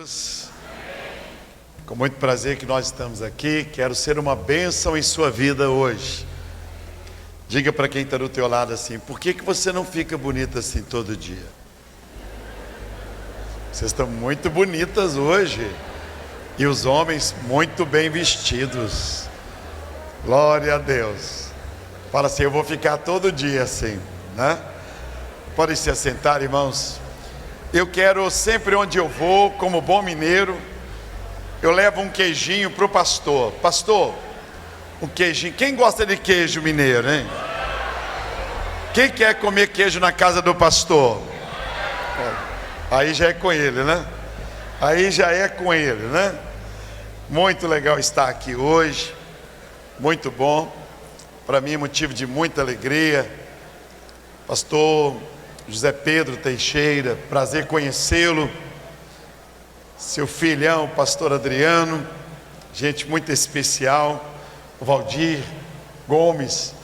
Jesus. Com muito prazer que nós estamos aqui. Quero ser uma bênção em sua vida hoje. Diga para quem está do teu lado assim: por que você não fica bonita assim todo dia? Vocês estão muito bonitas hoje. E os homens muito bem vestidos. Glória a Deus. Fala assim: eu vou ficar todo dia assim, né? Podem se assentar, irmãos. Eu quero sempre, onde eu vou, como bom mineiro, eu levo um queijinho para o pastor. Pastor, um queijinho. Quem gosta de queijo mineiro, hein? Quem quer comer queijo na casa do pastor? Aí já é com ele, né? Aí já é com ele, né? Muito legal estar aqui hoje. Muito bom. Para mim é motivo de muita alegria. Pastor José Pedro Teixeira, prazer conhecê-lo. Seu filhão, pastor Adriano, gente muito especial. O Valdir Gomes.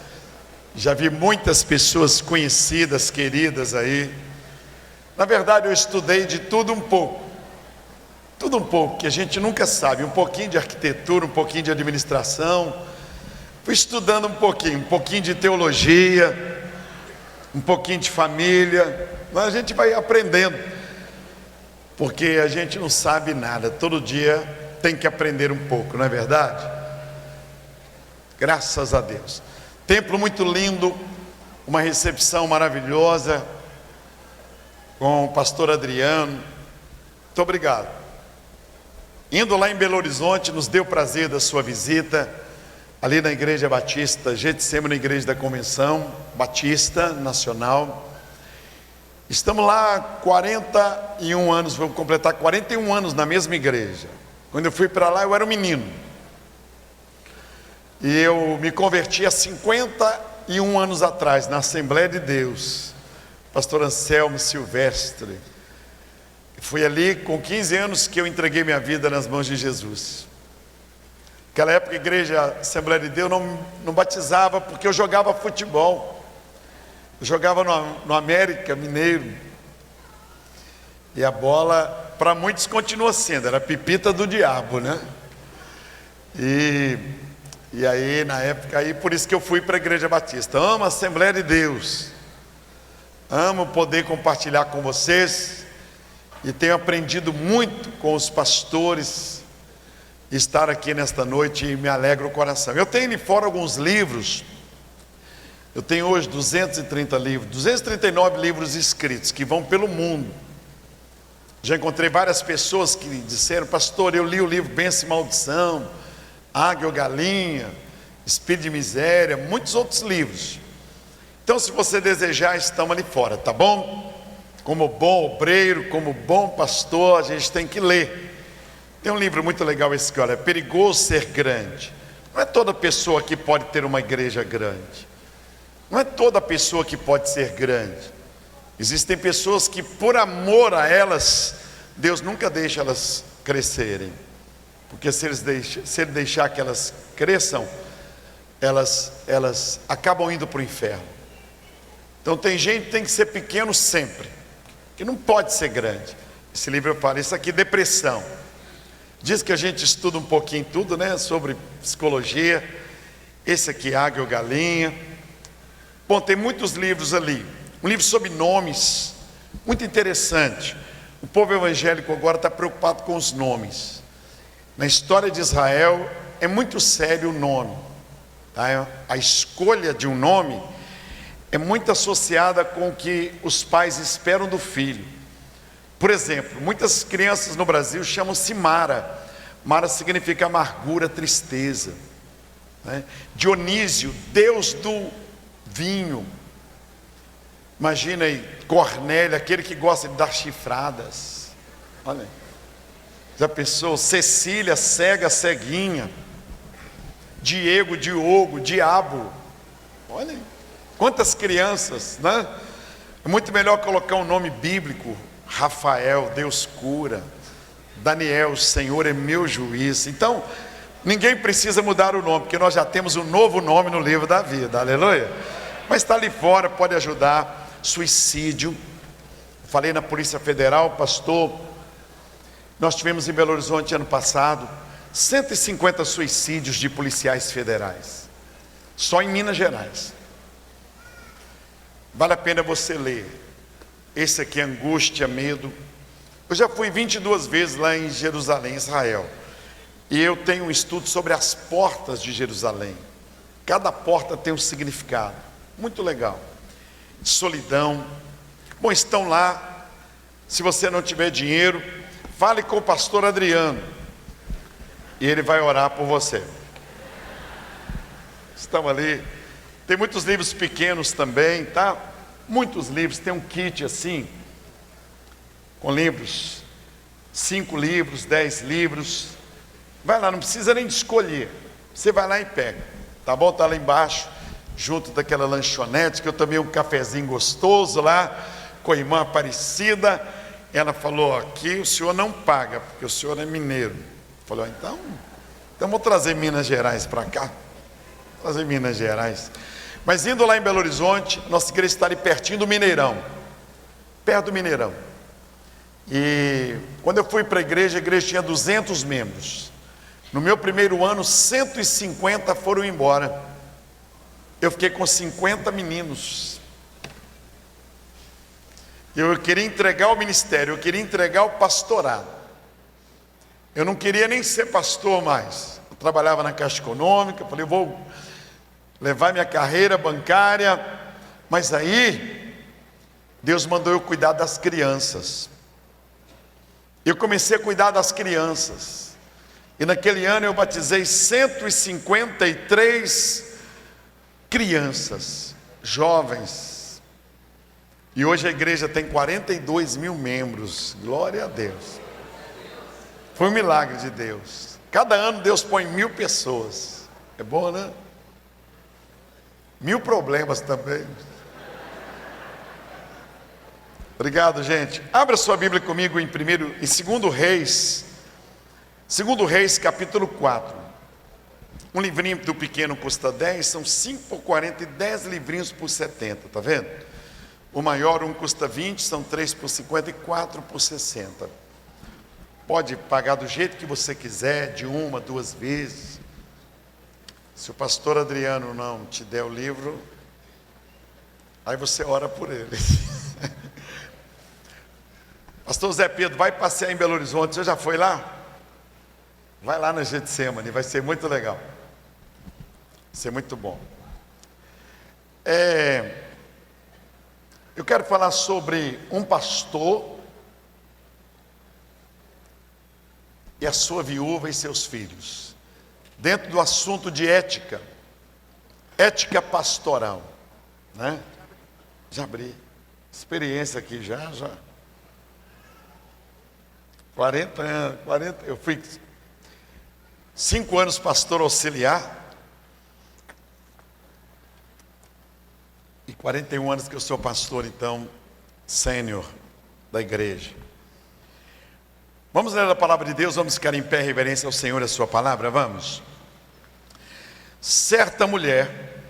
Já vi muitas pessoas conhecidas, queridas aí. Na verdade, eu estudei de tudo um pouco. Tudo um pouco, que a gente nunca sabe. Um pouquinho de arquitetura, um pouquinho de administração. Fui estudando um pouquinho de teologia, um pouquinho de família. Mas a gente vai aprendendo, porque a gente não sabe nada. Todo dia tem que aprender um pouco, não é verdade? Graças a Deus. Templo muito lindo, uma recepção maravilhosa com o pastor Adriano. Muito obrigado. Indo lá em Belo Horizonte, nos deu prazer da sua visita, ali na Igreja Batista Getsemane, na Igreja da Convenção Batista Nacional. Estamos lá 41 anos, vamos completar 41 anos na mesma igreja. Quando eu fui para lá, eu era um menino. E eu me converti há 51 anos atrás, na Assembleia de Deus. Pastor Anselmo Silvestre. Foi ali com 15 anos que eu entreguei minha vida nas mãos de Jesus. Naquela época a igreja Assembleia de Deus não batizava, porque eu jogava futebol. Eu jogava no América Mineiro. E a bola, para muitos, continua sendo, era a pipita do diabo, né? E aí, na época, por isso que eu fui para a Igreja Batista. Amo a Assembleia de Deus. Amo poder compartilhar com vocês. E tenho aprendido muito com os pastores. Estar aqui nesta noite e me alegra o coração. Eu tenho ali fora alguns livros. Eu tenho hoje 230 livros, 239 livros escritos que vão pelo mundo. Já encontrei várias pessoas que disseram: pastor, eu li o livro Bênção e Maldição, Águia ou Galinha, Espírito de Miséria, muitos outros livros. Então, se você desejar, estamos ali fora, tá bom? Como bom obreiro, como bom pastor, a gente tem que ler. Tem um livro muito legal esse que olha: é perigoso ser grande. Não é toda pessoa que pode ter uma igreja grande. Não é toda pessoa que pode ser grande. Existem pessoas que, por amor a elas, Deus nunca deixa elas crescerem. Porque se ele deixar que elas cresçam, elas acabam indo para o inferno. Então tem gente que tem que ser pequeno sempre, que não pode ser grande. Esse livro eu falo, isso aqui, depressão. Diz que a gente estuda um pouquinho tudo, né? Sobre psicologia. Esse aqui, Águia ou Galinha. Bom, tem muitos livros ali. Um livro sobre nomes, muito interessante. O povo evangélico agora está preocupado com os nomes. Na história de Israel é muito sério o nome, tá? A escolha de um nome é muito associada com o que os pais esperam do filho. Por exemplo, muitas crianças no Brasil chamam-se Mara. Mara significa amargura, tristeza, né? Dionísio, deus do vinho. Imagina aí, Cornélio, aquele que gosta de dar chifradas. Olha aí. Já pensou? Cecília, cega, ceguinha. Diego, Diogo, diabo. Olha aí. Quantas crianças, né? É muito melhor colocar um nome bíblico. Rafael, Deus cura. Daniel, o Senhor é meu juiz. Então, ninguém precisa mudar o nome, porque nós já temos um novo nome no livro da vida. Aleluia. Mas está ali fora, pode ajudar. Suicídio. Falei na Polícia Federal, pastor. Nós tivemos em Belo Horizonte ano passado 150 suicídios de policiais federais, só em Minas Gerais. Vale a pena você ler. Esse aqui, Angústia, Medo. Eu já fui 22 vezes lá em Jerusalém, Israel. E eu tenho um estudo sobre as portas de Jerusalém. Cada porta tem um significado. Muito legal. Solidão. Bom, estão lá. Se você não tiver dinheiro, fale com o pastor Adriano. E ele vai orar por você. Estão ali. Tem muitos livros pequenos também, tá? Muitos livros. Tem um kit assim, com livros. 5 livros, 10 livros. Vai lá, não precisa nem de escolher. Você vai lá e pega. Tá bom? Tá lá embaixo, junto daquela lanchonete, que eu tomei um cafezinho gostoso lá, com a irmã Aparecida. Ela falou, aqui o senhor não paga, porque o senhor é mineiro. Falou, então vou trazer Minas Gerais para cá. Trazer Minas Gerais. Mas indo lá em Belo Horizonte, nossa igreja está ali pertinho do Mineirão. Perto do Mineirão. E quando eu fui para a igreja tinha 200 membros. No meu primeiro ano, 150 foram embora. Eu fiquei com 50 meninos. Eu queria entregar o ministério, eu queria entregar o pastorado. Eu não queria nem ser pastor mais. Eu trabalhava na Caixa Econômica, falei, vou levar minha carreira bancária. Mas aí, Deus mandou eu cuidar das crianças. Eu comecei a cuidar das crianças. E naquele ano eu batizei 153 crianças, jovens. E hoje a igreja tem 42 mil membros. Glória a Deus. Foi um milagre de Deus. Cada ano Deus põe 1000 pessoas. É bom, né? 1000 problemas também. Obrigado, gente. Abra sua Bíblia comigo em 2 Reis. 2 Reis, capítulo 4. Um livrinho do pequeno custa 10, são 5 por 40 e 10 livrinhos por 70, tá vendo? O maior, um custa 20, são 3 por 50 e 4 por 60. Pode pagar do jeito que você quiser, de 1, 2 vezes. Se o pastor Adriano não te der o livro, aí você ora por ele. Pastor Zé Pedro, vai passear em Belo Horizonte, você já foi lá? Vai lá na Getsemane, vai ser muito legal. Vai ser muito bom. Eu quero falar sobre um pastor e a sua viúva e seus filhos. Dentro do assunto de ética. Ética pastoral. Né? Já abri. Experiência aqui já. 40 anos, eu fui 5 anos pastor auxiliar e 41 anos que eu sou pastor, então, sênior da igreja. Vamos ler a palavra de Deus, vamos ficar em pé em reverência ao Senhor e a sua palavra, vamos. Certa mulher,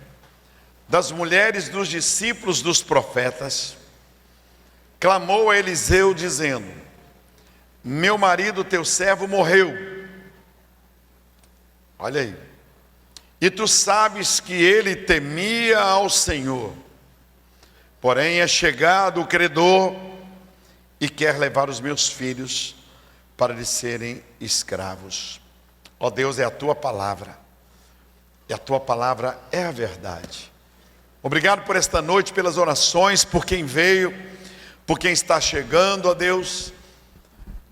das mulheres dos discípulos dos profetas, clamou a Eliseu dizendo: meu marido, teu servo, morreu. Olha aí. E tu sabes que ele temia ao Senhor. Porém é chegado o credor e quer levar os meus filhos para lhe serem escravos. Ó Deus, é a tua palavra. E a tua palavra é a verdade. Obrigado por esta noite, pelas orações, por quem veio, por quem está chegando, ó Deus.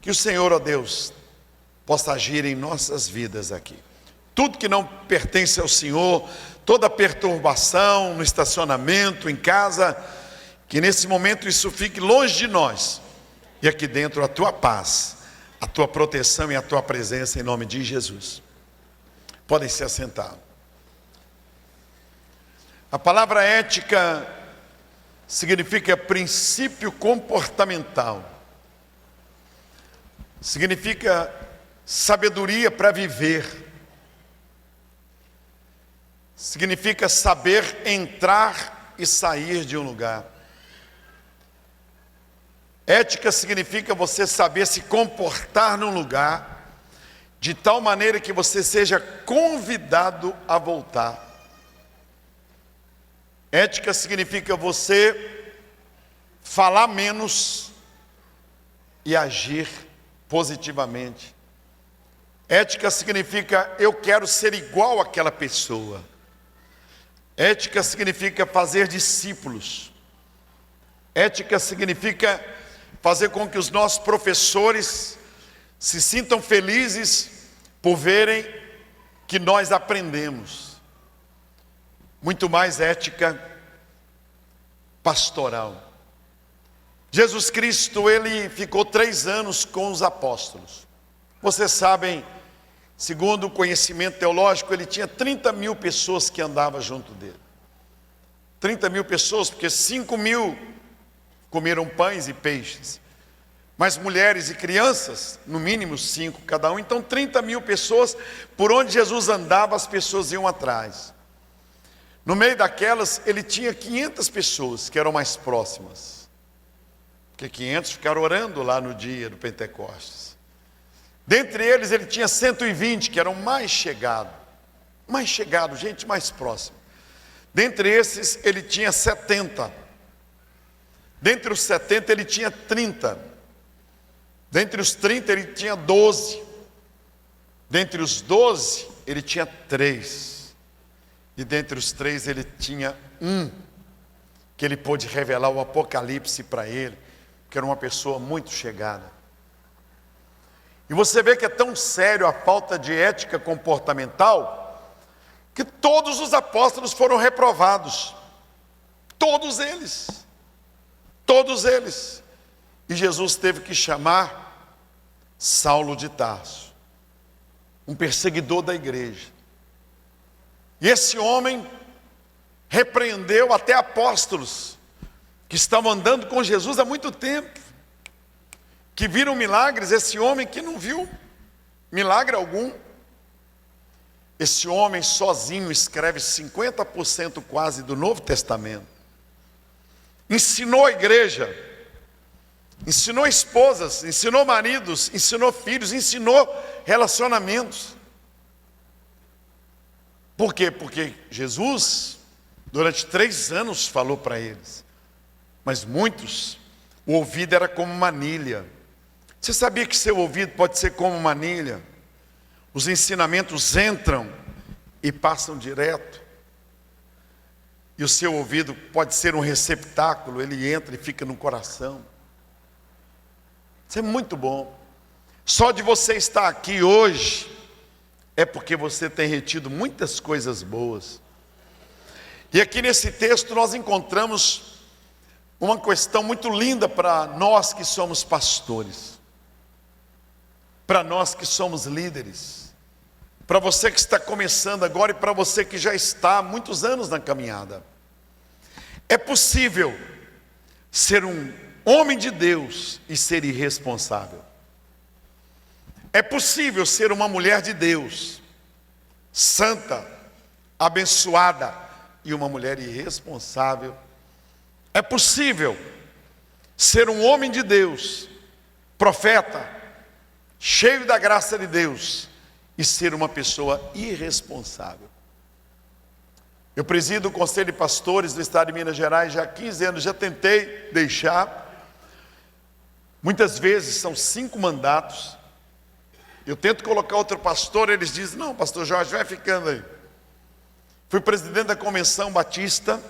Que o Senhor, ó Deus, possa agir em nossas vidas aqui. Tudo que não pertence ao Senhor, toda perturbação no estacionamento, em casa, que nesse momento isso fique longe de nós. E aqui dentro a tua paz, a tua proteção e a tua presença em nome de Jesus. Podem se assentar. A palavra ética significa princípio comportamental. Significa sabedoria para viver. Significa saber entrar e sair de um lugar. Ética significa você saber se comportar num lugar de tal maneira que você seja convidado a voltar. Ética significa você falar menos e agir positivamente. Ética significa eu quero ser igual àquela pessoa. Ética significa fazer discípulos. Ética significa fazer com que os nossos professores se sintam felizes por verem que nós aprendemos. Muito mais ética pastoral. Jesus Cristo, ele ficou 3 anos com os apóstolos. Vocês sabem, segundo o conhecimento teológico, ele tinha 30.000 pessoas que andavam junto dele. 30.000 pessoas, porque 5.000 comeram pães e peixes. Mas mulheres e crianças, no mínimo 5 cada um. Então 30.000 pessoas, por onde Jesus andava, as pessoas iam atrás. No meio daquelas, ele tinha 500 pessoas que eram mais próximas. Porque 500 ficaram orando lá no dia do Pentecostes. Dentre eles, ele tinha 120 que eram mais chegados, gente mais próxima. Dentre esses, ele tinha 70. Dentre os 70, ele tinha 30. Dentre os 30, ele tinha 12. Dentre os 12, ele tinha 3. E dentre os 3, ele tinha um, que ele pôde revelar o Apocalipse para ele, que era uma pessoa muito chegada. E você vê que é tão sério a falta de ética comportamental, que todos os apóstolos foram reprovados. Todos eles. Todos eles. E Jesus teve que chamar Saulo de Tarso, um perseguidor da igreja. E esse homem repreendeu até apóstolos que estavam andando com Jesus há muito tempo, que viram milagres. Esse homem que não viu milagre algum. Esse homem sozinho escreve 50% quase do Novo Testamento. Ensinou a igreja, ensinou esposas, ensinou maridos, ensinou filhos, ensinou relacionamentos. Por quê? Porque Jesus, durante 3 anos, falou para eles. Mas muitos, o ouvido era como uma anilha. Você sabia que seu ouvido pode ser como uma anilha? Os ensinamentos entram e passam direto. E o seu ouvido pode ser um receptáculo, ele entra e fica no coração. Isso é muito bom. Só de você estar aqui hoje, é porque você tem retido muitas coisas boas. E aqui nesse texto nós encontramos uma questão muito linda para nós que somos pastores, para nós que somos líderes, para você que está começando agora e para você que já está há muitos anos na caminhada. É possível ser um homem de Deus e ser irresponsável. É possível ser uma mulher de Deus, santa, abençoada, e uma mulher irresponsável. É possível ser um homem de Deus, profeta, cheio da graça de Deus, e ser uma pessoa irresponsável. Eu presido o Conselho de Pastores do Estado de Minas Gerais já há 15 anos, já tentei deixar. Muitas vezes são 5 mandatos. Eu tento colocar outro pastor, eles dizem, não, pastor Jorge, vai ficando aí. Fui presidente da Convenção Batista,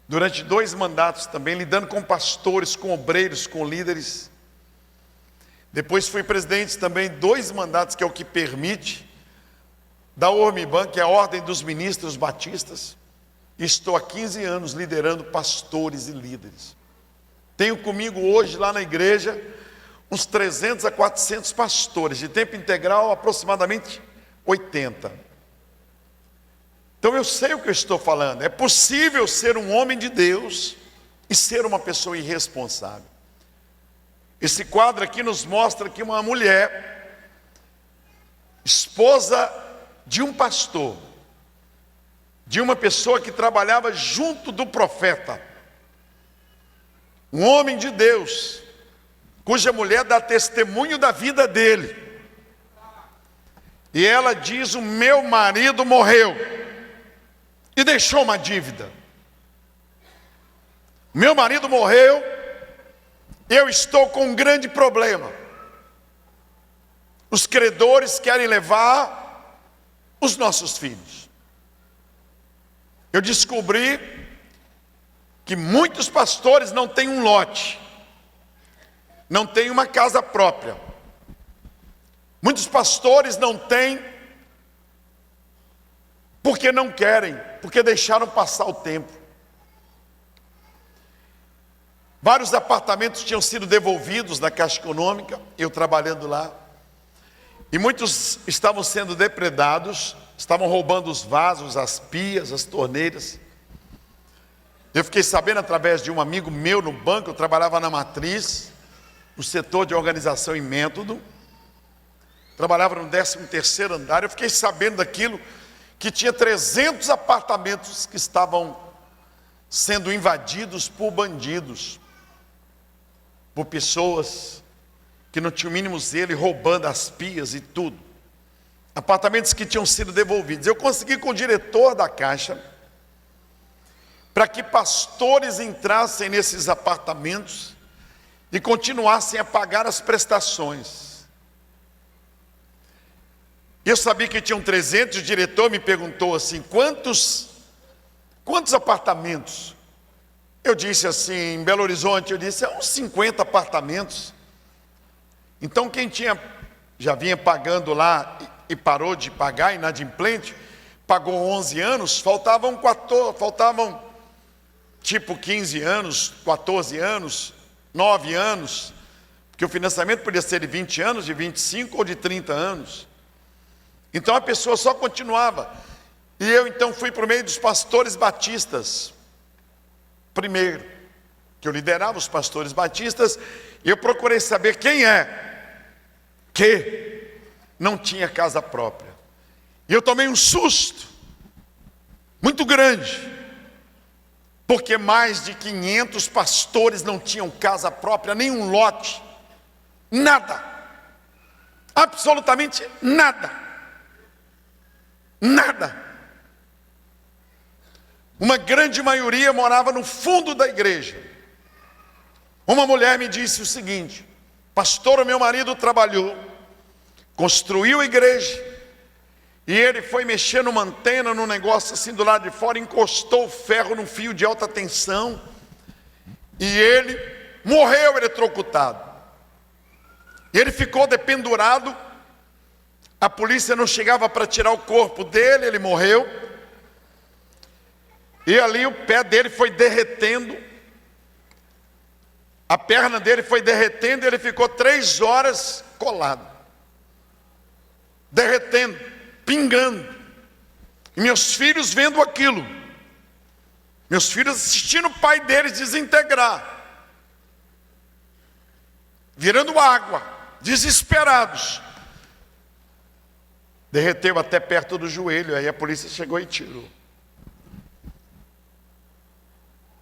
durante 2 mandatos também, lidando com pastores, com obreiros, com líderes. Depois fui presidente também 2 mandatos, que é o que permite, da ORMIBAN, que é a Ordem dos Ministros Batistas. E estou há 15 anos liderando pastores e líderes. Tenho comigo hoje lá na igreja uns 300 a 400 pastores, de tempo integral aproximadamente 80. Então eu sei o que eu estou falando. É possível ser um homem de Deus e ser uma pessoa irresponsável. Esse quadro aqui nos mostra que uma mulher, esposa de um pastor, de uma pessoa que trabalhava junto do profeta, um homem de Deus, cuja mulher dá testemunho da vida dele. E ela diz: o meu marido morreu e deixou uma dívida. Meu marido morreu, eu estou com um grande problema. Os credores querem levar os nossos filhos. Eu descobri que muitos pastores não têm um lote, não têm uma casa própria. Muitos pastores não têm porque não querem, porque deixaram passar o tempo. Vários apartamentos tinham sido devolvidos na Caixa Econômica, eu trabalhando lá. E muitos estavam sendo depredados, estavam roubando os vasos, as pias, as torneiras. Eu fiquei sabendo através de um amigo meu no banco, eu trabalhava na Matriz, no setor de organização e método. Trabalhava no 13º andar, eu fiquei sabendo daquilo, que tinha 300 apartamentos que estavam sendo invadidos por bandidos, por pessoas que não tinham o mínimo zelo, roubando as pias e tudo. Apartamentos que tinham sido devolvidos. Eu consegui com o diretor da Caixa, para que pastores entrassem nesses apartamentos e continuassem a pagar as prestações. Eu sabia que tinham 300, o diretor me perguntou assim: quantos apartamentos? Eu disse assim, em Belo Horizonte, eu disse, uns 50 apartamentos. Então quem já vinha pagando lá e parou de pagar, inadimplente, pagou 11 anos, faltavam tipo 15 anos, 14 anos, 9 anos, porque o financiamento podia ser de 20 anos, de 25 ou de 30 anos. Então a pessoa só continuava. E eu então fui para o meio dos pastores batistas, primeiro, que eu liderava os pastores batistas, e eu procurei saber quem é que não tinha casa própria. E eu tomei um susto muito grande, porque mais de 500 pastores não tinham casa própria, nenhum lote, nada, absolutamente nada, nada. Uma grande maioria morava no fundo da igreja. Uma mulher me disse o seguinte: pastor, o meu marido trabalhou, construiu a igreja, e ele foi mexer numa antena, num negócio assim do lado de fora, encostou o ferro num fio de alta tensão, e ele morreu eletrocutado. E ele ficou dependurado, a polícia não chegava para tirar o corpo dele, ele morreu, e ali o pé dele foi derretendo, a perna dele foi derretendo, e ele ficou 3 horas colado, derretendo, pingando. E meus filhos vendo aquilo, meus filhos assistindo o pai deles desintegrar, virando água, desesperados. Derreteu até perto do joelho, aí a polícia chegou e tirou.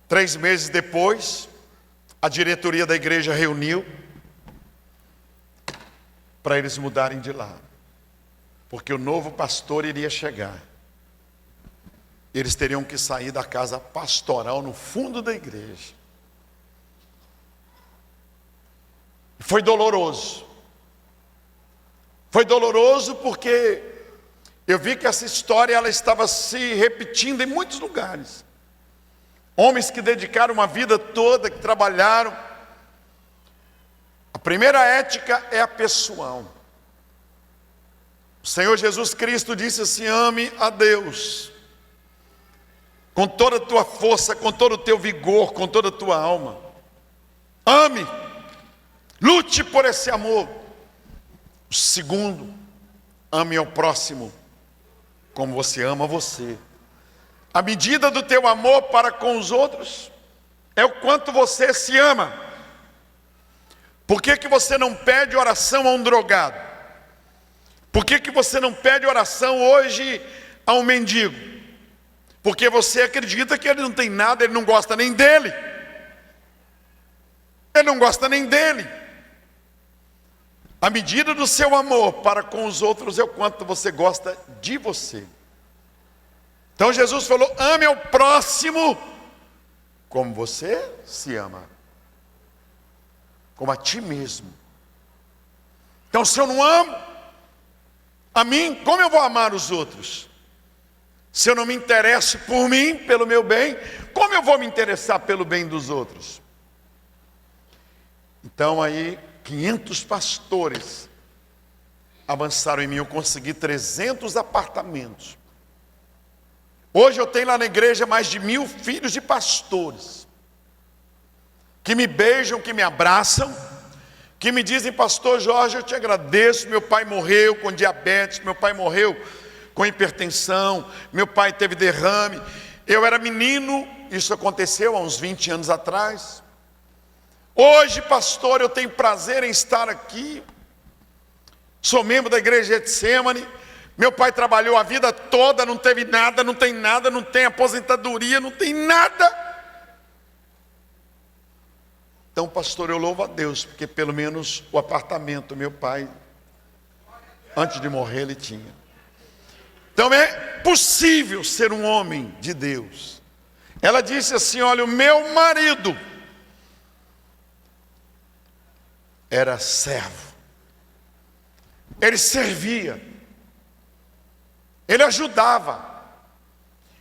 3 meses depois, a diretoria da igreja reuniu para eles mudarem de lá, porque o novo pastor iria chegar. Eles teriam que sair da casa pastoral no fundo da igreja. Foi doloroso. Foi doloroso porque eu vi que essa história ela estava se repetindo em muitos lugares. Homens que dedicaram uma vida toda, que trabalharam. A primeira ética é a pessoal. O Senhor Jesus Cristo disse assim: ame a Deus com toda a tua força, com todo o teu vigor, com toda a tua alma. Ame, lute por esse amor. O segundo, ame ao próximo como você ama você. A medida do teu amor para com os outros é o quanto você se ama. Por que você não pede oração a um drogado? Por que você não pede oração hoje a um mendigo? Porque você acredita que ele não tem nada, ele não gosta nem dele. Ele não gosta nem dele. A medida do seu amor para com os outros é o quanto você gosta de você. Então Jesus falou: ame ao próximo como você se ama, como a ti mesmo. Então, se eu não amo a mim, como eu vou amar os outros? Se eu não me interesso por mim, pelo meu bem, como eu vou me interessar pelo bem dos outros? Então aí 500 pastores avançaram em mim, eu consegui 300 apartamentos. Hoje eu tenho lá na igreja mais de 1000 filhos de pastores, que me beijam, que me abraçam, que me dizem: pastor Jorge, eu te agradeço, meu pai morreu com diabetes, meu pai morreu com hipertensão, meu pai teve derrame, eu era menino, isso aconteceu há uns 20 anos atrás. Hoje, pastor, eu tenho prazer em estar aqui, sou membro da igreja Getsemane. Meu pai trabalhou a vida toda, não teve nada, não tem nada, não tem aposentadoria, não tem nada. Então, pastor, eu louvo a Deus, porque pelo menos o apartamento, meu pai, antes de morrer, ele tinha. Então é possível ser um homem de Deus. Ela disse assim: olha, o meu marido era servo, ele servia, ele ajudava,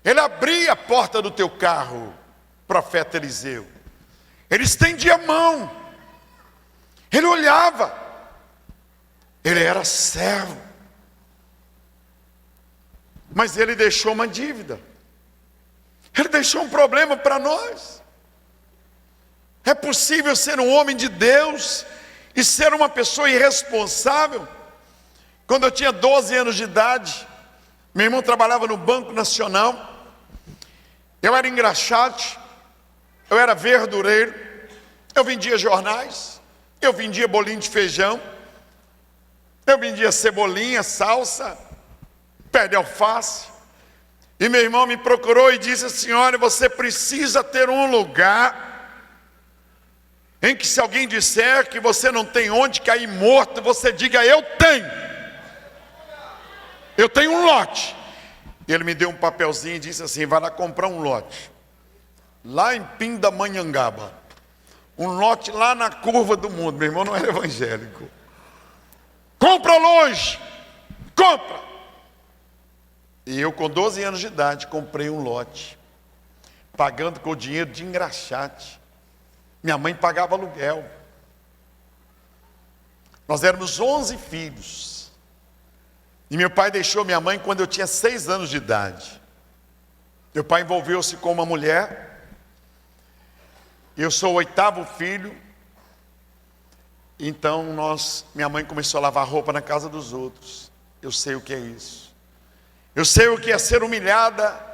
ele abria a porta do teu carro, profeta Eliseu, ele estendia a mão, ele olhava, ele era servo, mas ele deixou uma dívida, ele deixou um problema para nós. É possível ser um homem de Deus e ser uma pessoa irresponsável? Quando eu tinha 12 anos de idade, meu irmão trabalhava no Banco Nacional, eu era engraxate, eu era verdureiro, eu vendia jornais, eu vendia bolinho de feijão, eu vendia cebolinha, salsa, pé de alface. E meu irmão me procurou e disse assim: olha, você precisa ter um lugar em que, se alguém disser que você não tem onde cair morto, você diga: eu tenho um lote. E ele me deu um papelzinho e disse assim: vai lá comprar um lote lá em Pindamonhangaba, um lote lá na curva do mundo. Meu irmão não era evangélico. Compra longe, compra. E eu, com 12 anos de idade, comprei um lote, pagando com o dinheiro de engraxate. Minha mãe pagava aluguel. Nós éramos 11 filhos. E meu pai deixou minha mãe quando eu tinha 6 anos de idade. Meu pai envolveu-se com uma mulher. Eu sou o 8º filho. Então minha mãe começou a lavar roupa na casa dos outros. Eu sei o que é isso. Eu sei o que é ser humilhada.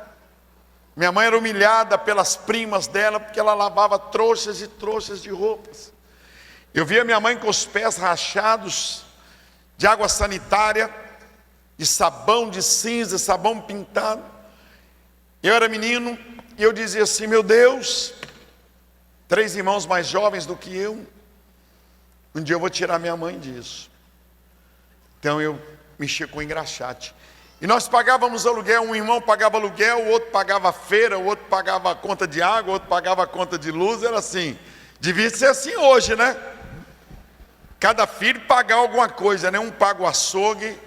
Minha mãe era humilhada pelas primas dela, porque ela lavava trouxas e trouxas de roupas. Eu via minha mãe com os pés rachados de água sanitária, de sabão de cinza, sabão pintado. Eu era menino e eu dizia assim: meu Deus, 3 irmãos mais jovens do que eu, um dia eu vou tirar minha mãe disso. Então eu mexia com engraxate. E nós pagávamos aluguel, um irmão pagava aluguel, o outro pagava a feira, o outro pagava a conta de água, o outro pagava a conta de luz, era assim. Devia ser assim hoje, né? Cada filho pagar alguma coisa, né? Um paga o açougue,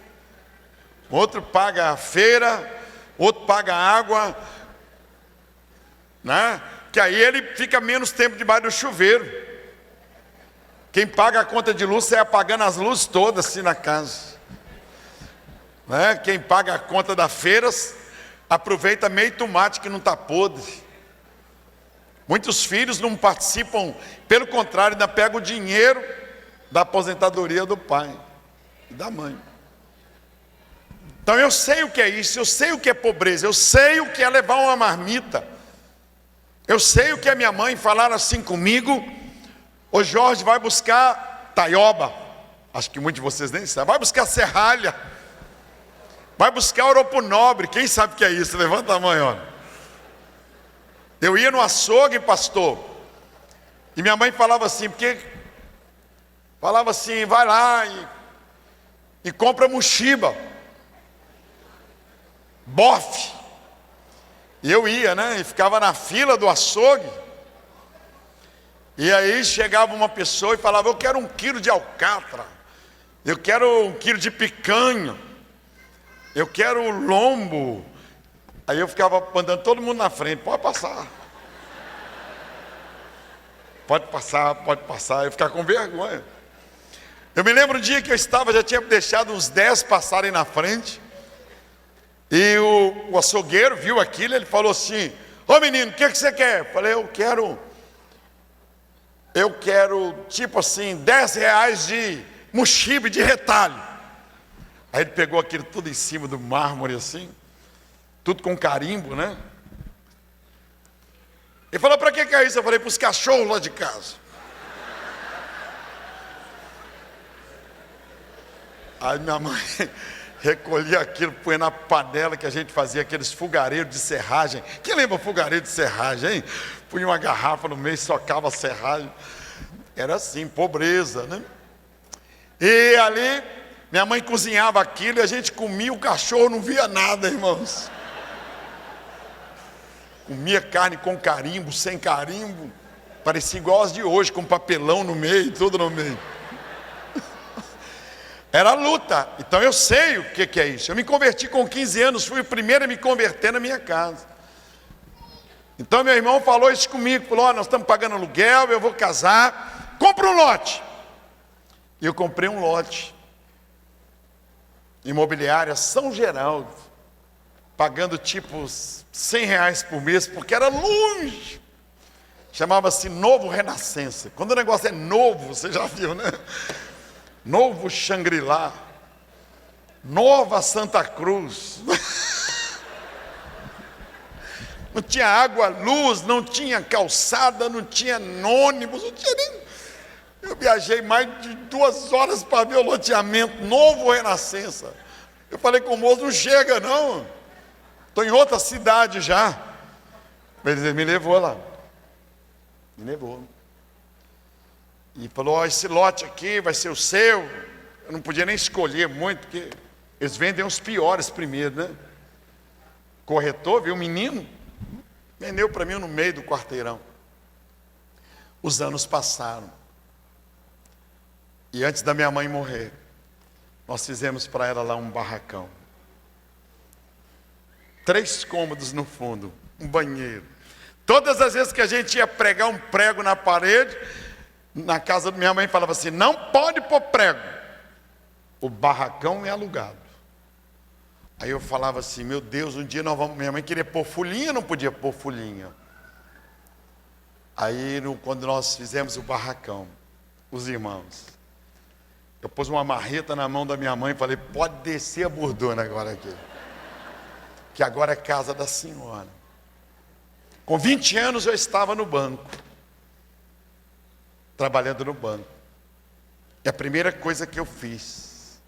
outro paga a feira, outro paga a água, né? Que aí ele fica menos tempo debaixo do chuveiro. Quem paga a conta de luz sai apagando as luzes todas assim na casa. Né? Quem paga a conta das feiras aproveita meio tomate que não está podre. Muitos filhos não participam, pelo contrário, ainda pegam o dinheiro da aposentadoria do pai e da mãe. Então eu sei o que é isso, eu sei o que é pobreza, eu sei o que é levar uma marmita, eu sei o que é minha mãe falar assim comigo: ô Jorge, vai buscar taioba, acho que muitos de vocês nem sabem, vai buscar serralha, vai buscar oropo nobre. Quem sabe o que é isso? Levanta a mão, ó. Eu ia no açougue, pastor, E minha mãe falava assim, vai lá e compra mochiba, bofe. E eu ia, né? E ficava na fila do açougue. E aí chegava uma pessoa e falava, eu quero 1 quilo de alcatra, eu quero 1 quilo de picanha, eu quero lombo. Aí eu ficava mandando todo mundo na frente, pode passar. Pode passar, eu ficava com vergonha. Eu me lembro um dia que eu estava, já tinha deixado uns 10 passarem na frente. E o açougueiro viu aquilo, ele falou assim, ô menino, o que você quer? Eu falei, eu quero tipo assim, 10 reais de mochibe de retalho. Aí ele pegou aquilo tudo em cima do mármore assim, tudo com carimbo, né? Ele falou, para que é isso? Eu falei, para os cachorros lá de casa. Aí minha mãe recolhia aquilo, põe na panela que a gente fazia aqueles fogareiros de serragem. Quem lembra fogareiro de serragem, hein? Punha uma garrafa no meio, socava a serragem. Era assim, pobreza, né? E ali, minha mãe cozinhava aquilo e a gente comia, o cachorro não via nada, irmãos. Comia carne com carimbo, sem carimbo. Parecia igual as de hoje, com papelão no meio, tudo no meio. Era luta. Então eu sei o que é isso. Eu me converti com 15 anos, fui o primeiro a me converter na minha casa. Então meu irmão falou isso comigo, falou, nós estamos pagando aluguel, eu vou casar, compra um lote. E eu comprei um lote. Imobiliária São Geraldo, pagando tipo 100 reais por mês, porque era longe. Chamava-se Novo Renascença. Quando o negócio é novo, você já viu, né? Novo Xangri-Lá, Nova Santa Cruz. Não tinha água, luz, não tinha calçada, não tinha ônibus, não tinha nem... Eu viajei mais de 2 horas para ver o loteamento, Novo Renascença. Eu falei com o moço, não chega não, estou em outra cidade já. Ele me levou lá, me levou. E falou, esse lote aqui vai ser o seu. Eu não podia nem escolher muito, porque eles vendem os piores primeiro, né? Corretor, viu, menino, vendeu para mim no meio do quarteirão. Os anos passaram. E antes da minha mãe morrer, nós fizemos para ela lá um barracão. 3 cômodos no fundo, um banheiro. Todas as vezes que a gente ia pregar um prego na parede, na casa da minha mãe falava assim, não pode pôr prego, o barracão é alugado. Aí eu falava assim, meu Deus, um dia nós vamos, minha mãe queria pôr folhinha, não podia pôr folhinha. Aí quando nós fizemos o barracão, os irmãos, eu pus uma marreta na mão da minha mãe e falei, pode descer a bordona agora aqui, que agora é casa da senhora. Com 20 anos eu estava no banco, trabalhando no banco. E a primeira coisa que eu fiz,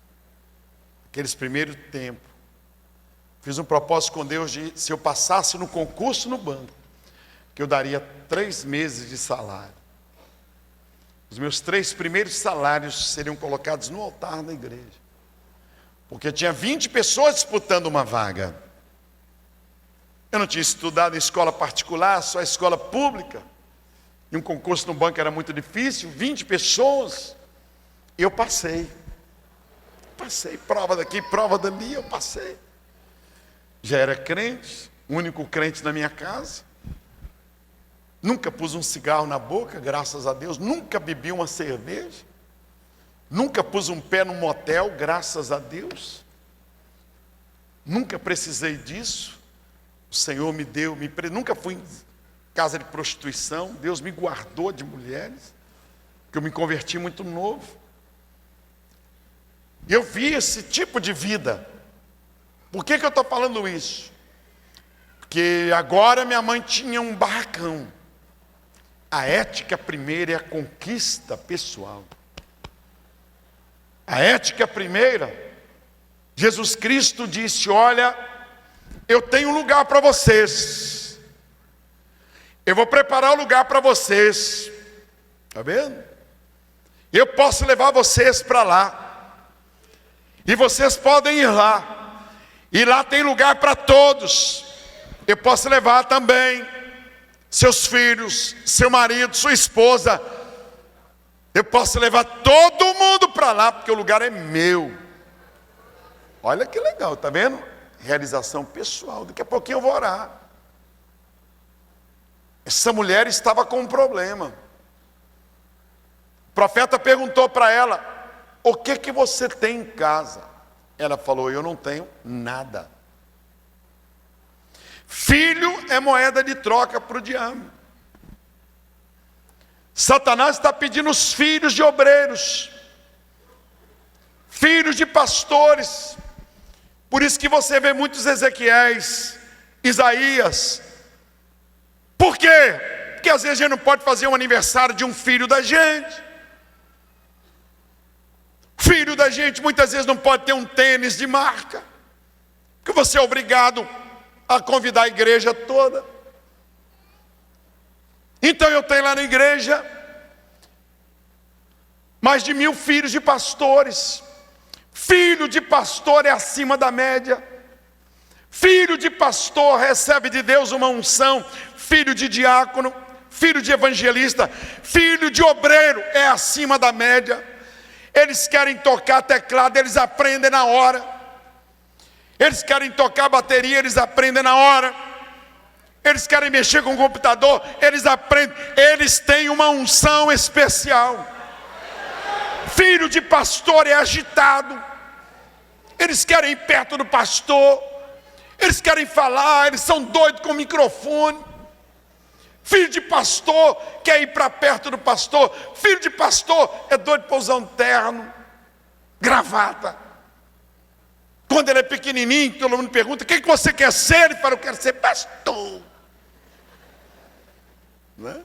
aqueles primeiros tempos, fiz um propósito com Deus de, se eu passasse no concurso no banco, que eu daria 3 meses de salário. Os meus 3 primeiros salários seriam colocados no altar da igreja. Porque tinha 20 pessoas disputando uma vaga. Eu não tinha estudado em escola particular, só escola pública. E um concurso no banco era muito difícil, 20 pessoas. E eu passei. Passei, prova daqui, prova dali, eu passei. Já era crente, único crente na minha casa. Nunca pus um cigarro na boca, graças a Deus. Nunca bebi uma cerveja. Nunca pus um pé num motel, graças a Deus. Nunca precisei disso. O Senhor me deu, nunca fui em casa de prostituição. Deus me guardou de mulheres, porque eu me converti muito novo. E eu vi esse tipo de vida. Por que eu estou falando isso? Porque agora minha mãe tinha um barracão. A ética primeira é a conquista pessoal. A ética primeira, Jesus Cristo disse, olha, eu tenho um lugar para vocês. Eu vou preparar o lugar para vocês. Está vendo? Eu posso levar vocês para lá. E vocês podem ir lá. E lá tem lugar para todos. Eu posso levar também seus filhos, seu marido, sua esposa. Eu posso levar todo mundo para lá, porque o lugar é meu. Olha que legal, tá vendo? Realização pessoal. Daqui a pouquinho eu vou orar. Essa mulher estava com um problema. O profeta perguntou para ela: o que você tem em casa? Ela falou: eu não tenho nada. Filho é moeda de troca para o diabo. Satanás está pedindo os filhos de obreiros, filhos de pastores. Por isso que você vê muitos Ezequiéis, Isaías. Por quê? Porque às vezes a gente não pode fazer um aniversário de um filho da gente. Filho da gente muitas vezes não pode ter um tênis de marca, porque você é obrigado a convidar a igreja toda. Então eu tenho lá na igreja mais de 1000 filhos de pastores. Filho de pastor é acima da média. Filho de pastor recebe de Deus uma unção. Filho de diácono, filho de evangelista, filho de obreiro é acima da média. Eles querem tocar teclado, eles aprendem na hora. Eles querem tocar bateria, eles aprendem na hora. Eles querem mexer com o computador, eles aprendem. Eles têm uma unção especial. Filho de pastor é agitado. Eles querem ir perto do pastor. Eles querem falar, eles são doidos com o microfone. Filho de pastor quer ir para perto do pastor. Filho de pastor é doido para usar um terno, gravata. Quando ele é pequenininho, todo mundo pergunta: o que você quer ser? Ele fala: eu quero ser pastor. Não é?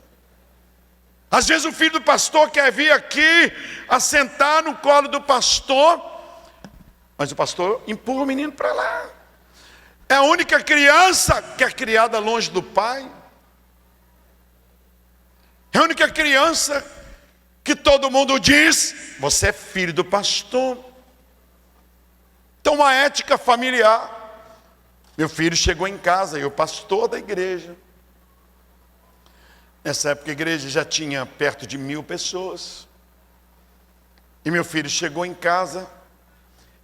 Às vezes o filho do pastor quer vir aqui, assentar no colo do pastor, mas o pastor empurra o menino para lá. É a única criança que é criada longe do pai. É a única criança que todo mundo diz: você é filho do pastor. Então, uma ética familiar. Meu filho chegou em casa, eu pastor da igreja. Nessa época a igreja já tinha perto de 1000 pessoas. E meu filho chegou em casa,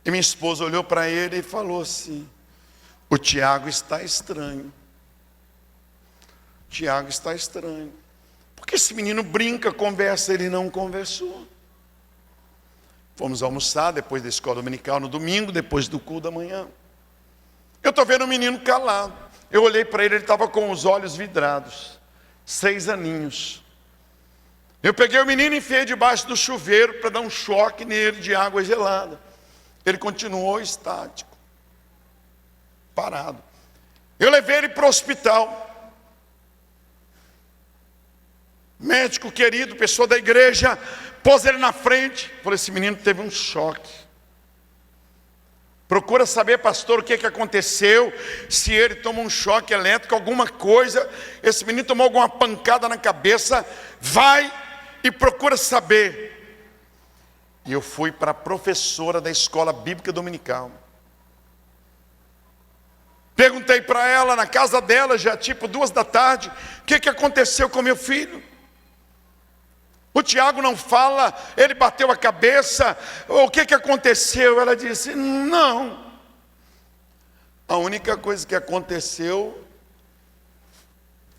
e minha esposa olhou para ele e falou assim: o Tiago está estranho. Tiago está estranho. Porque esse menino brinca, conversa, ele não conversou. Fomos almoçar depois da escola dominical no domingo, depois do culto da manhã. Eu estou vendo o menino calado. Eu olhei para ele, ele estava com os olhos vidrados. 6 aninhos. Eu peguei o menino e enfiei debaixo do chuveiro para dar um choque nele de água gelada. Ele continuou estático, parado. Eu levei ele para o hospital. Médico querido, pessoa da igreja, pôs ele na frente. Falei: esse menino teve um choque. Procura saber, pastor, o que aconteceu. Se ele tomou um choque elétrico, alguma coisa. Esse menino tomou alguma pancada na cabeça. Vai e procura saber. E eu fui para a professora da escola bíblica dominical. Perguntei para ela, na casa dela, já tipo 2 da tarde, o que aconteceu com meu filho? O Tiago não fala, ele bateu a cabeça, o que aconteceu? Ela disse: não. A única coisa que aconteceu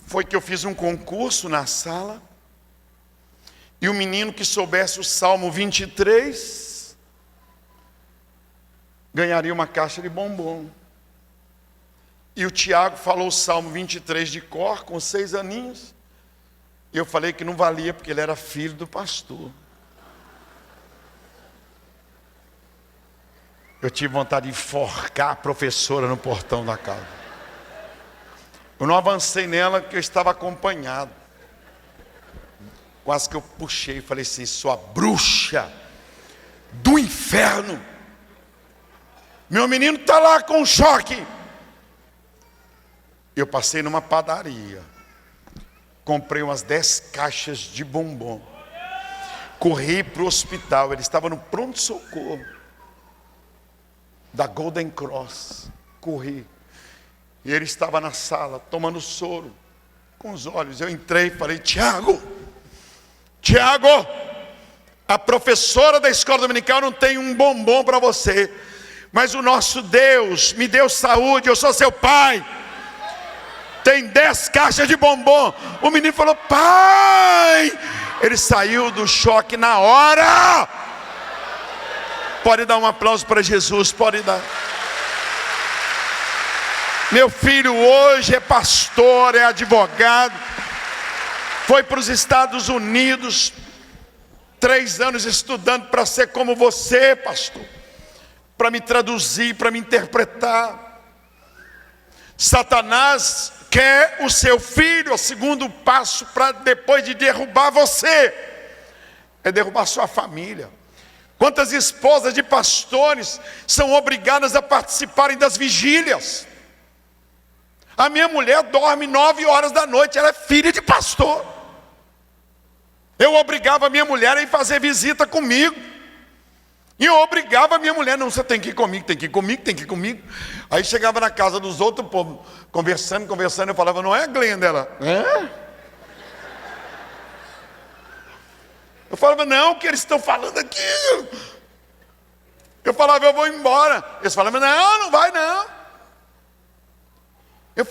foi que eu fiz um concurso na sala, e o menino que soubesse o Salmo 23 ganharia uma caixa de bombom. E o Tiago falou o Salmo 23 de cor, com 6 aninhos. E eu falei que não valia, porque ele era filho do pastor. Eu tive vontade de enforcar a professora no portão da casa. Eu não avancei nela, porque eu estava acompanhado. Quase que eu puxei e falei assim: sua bruxa do inferno, meu menino está lá com choque. Eu passei numa padaria, comprei umas 10 caixas de bombom. Corri para o hospital. Ele estava no pronto-socorro da Golden Cross. Corri. E ele estava na sala, tomando soro, com os olhos. Eu entrei e falei: Tiago, a professora da escola dominical não tem um bombom para você, mas o nosso Deus me deu saúde, eu sou seu pai, tem 10 caixas de bombom. O menino falou: pai! Ele saiu do choque na hora. Pode dar um aplauso para Jesus, pode dar. Meu filho hoje é pastor, é advogado, foi para os Estados Unidos, 3 anos estudando para ser como você, pastor, para me traduzir, para me interpretar. Satanás quer o seu filho. O segundo passo para depois de derrubar você é derrubar sua família. Quantas esposas de pastores são obrigadas a participarem das vigílias? A minha mulher dorme 9 horas da noite, ela é filha de pastor. Eu obrigava a minha mulher a ir fazer visita comigo. E eu obrigava a minha mulher: não, você tem que ir comigo, tem que ir comigo, tem que ir comigo. Aí chegava na casa dos outros, povo, conversando, eu falava: não é, Glenda? Ela: é? Eu falava: não, o que eles estão falando aqui? Eu falava: eu vou embora. Eles falavam: não, não vai não. Eu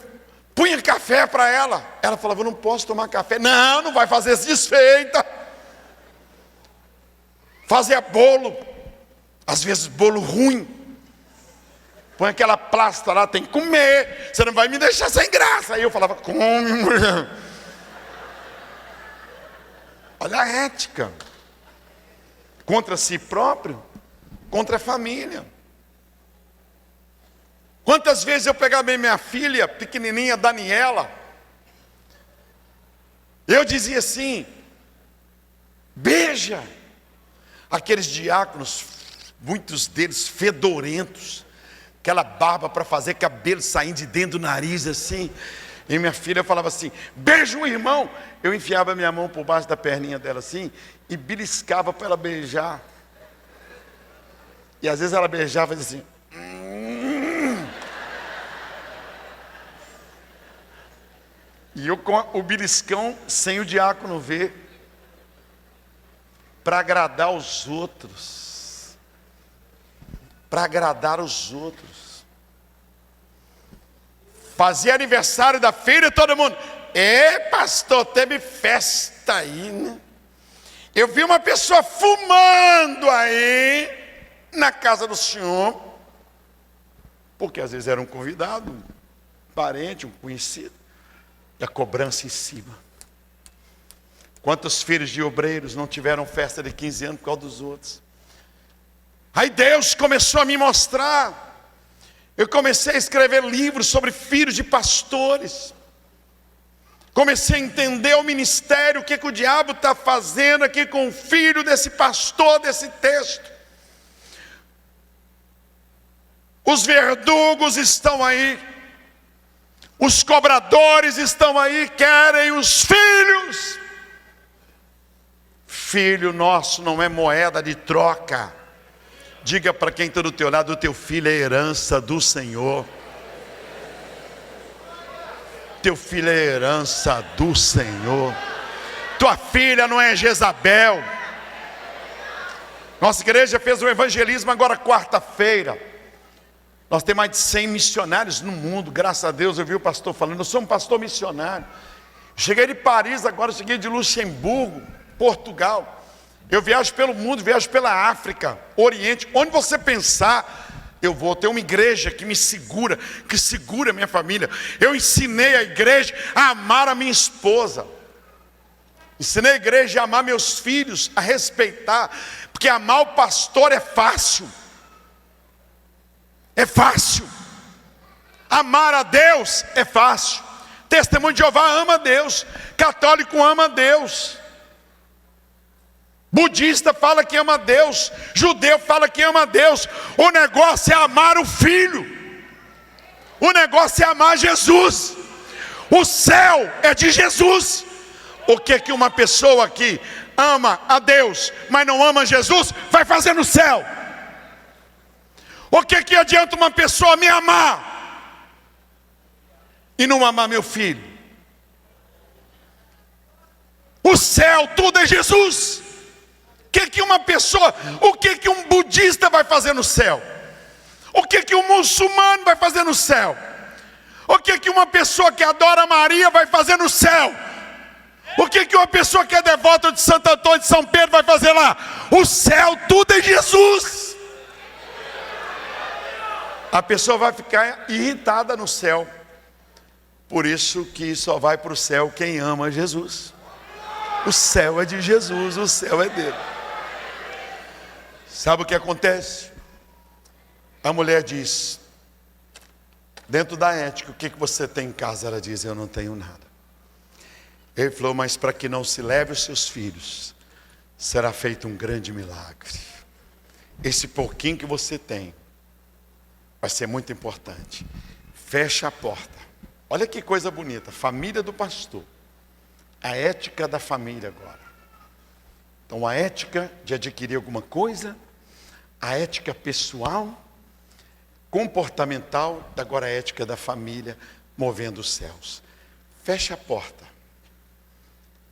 punha café para ela. Ela falava: eu não posso tomar café. Não, não vai fazer esse desfeita. Fazia bolo, às vezes bolo ruim. Põe aquela plasta lá, tem que comer. Você não vai me deixar sem graça. Aí eu falava: come, mulher. Olha a ética. Contra si próprio, contra a família. Quantas vezes eu pegava minha filha pequenininha, Daniela, eu dizia assim: beija. Aqueles diáconos, muitos deles fedorentos, aquela barba para fazer cabelo saindo de dentro do nariz assim. E minha filha falava assim: beija o irmão. Eu enfiava minha mão por baixo da perninha dela assim e beliscava para ela beijar. E às vezes ela beijava e fazia assim. E eu com o beliscão sem o diácono ver, para agradar os outros. Para agradar os outros. Fazia aniversário da filha, todo mundo: pastor, teve festa aí, né? Eu vi uma pessoa fumando aí na casa do senhor. Porque às vezes era um convidado, um parente, um conhecido. E a cobrança em cima. Quantos filhos de obreiros não tiveram festa de 15 anos por causa dos outros? Aí Deus começou a me mostrar. Eu comecei a escrever livros sobre filhos de pastores. Comecei a entender o ministério, o que o diabo está fazendo aqui com o filho desse pastor, desse texto. Os verdugos estão aí. Os cobradores estão aí, querem os filhos. Filho nosso não é moeda de troca. Diga para quem está do teu lado: o teu filho é herança do Senhor. Teu filho é herança do Senhor. Tua filha não é Jezabel. Nossa igreja fez um evangelismo agora quarta-feira. Nós temos mais de 100 missionários no mundo, graças a Deus. Eu vi o pastor falando: eu sou um pastor missionário. Cheguei de Paris, agora cheguei de Luxemburgo, Portugal. Eu viajo pelo mundo, viajo pela África, Oriente. Onde você pensar, eu vou. Ter uma igreja que me segura, que segura a minha família. Eu ensinei a igreja a amar a minha esposa. Ensinei a igreja a amar meus filhos, a respeitar. Porque amar o pastor é fácil. É fácil. Amar a Deus é fácil. Testemunho de Jeová ama a Deus. Católico ama a Deus. Budista fala que ama a Deus. Judeu fala que ama a Deus. O negócio é amar o Filho. O negócio é amar Jesus. O céu é de Jesus. O que uma pessoa aqui ama a Deus, mas não ama Jesus, vai fazer no céu? O que adianta uma pessoa me amar e não amar meu filho? O céu, tudo é Jesus. O que um budista vai fazer no céu? O que um muçulmano vai fazer no céu? O que uma pessoa que adora Maria vai fazer no céu? O que uma pessoa que é devota de Santo Antônio de São Pedro vai fazer lá? O céu, tudo é Jesus. A pessoa vai ficar irritada no céu. Por isso que só vai para o céu quem ama Jesus. O céu é de Jesus, o céu é dele. Sabe o que acontece? A mulher diz, dentro da ética, o que você tem em casa? Ela diz, eu não tenho nada. Ele falou, mas para que não se leve os seus filhos, será feito um grande milagre. Esse pouquinho que você tem vai ser muito importante. Fecha a porta. Olha que coisa bonita, família do pastor. A ética da família agora. Então a ética de adquirir alguma coisa, a ética pessoal, comportamental, agora a ética da família, movendo os céus. Feche a porta.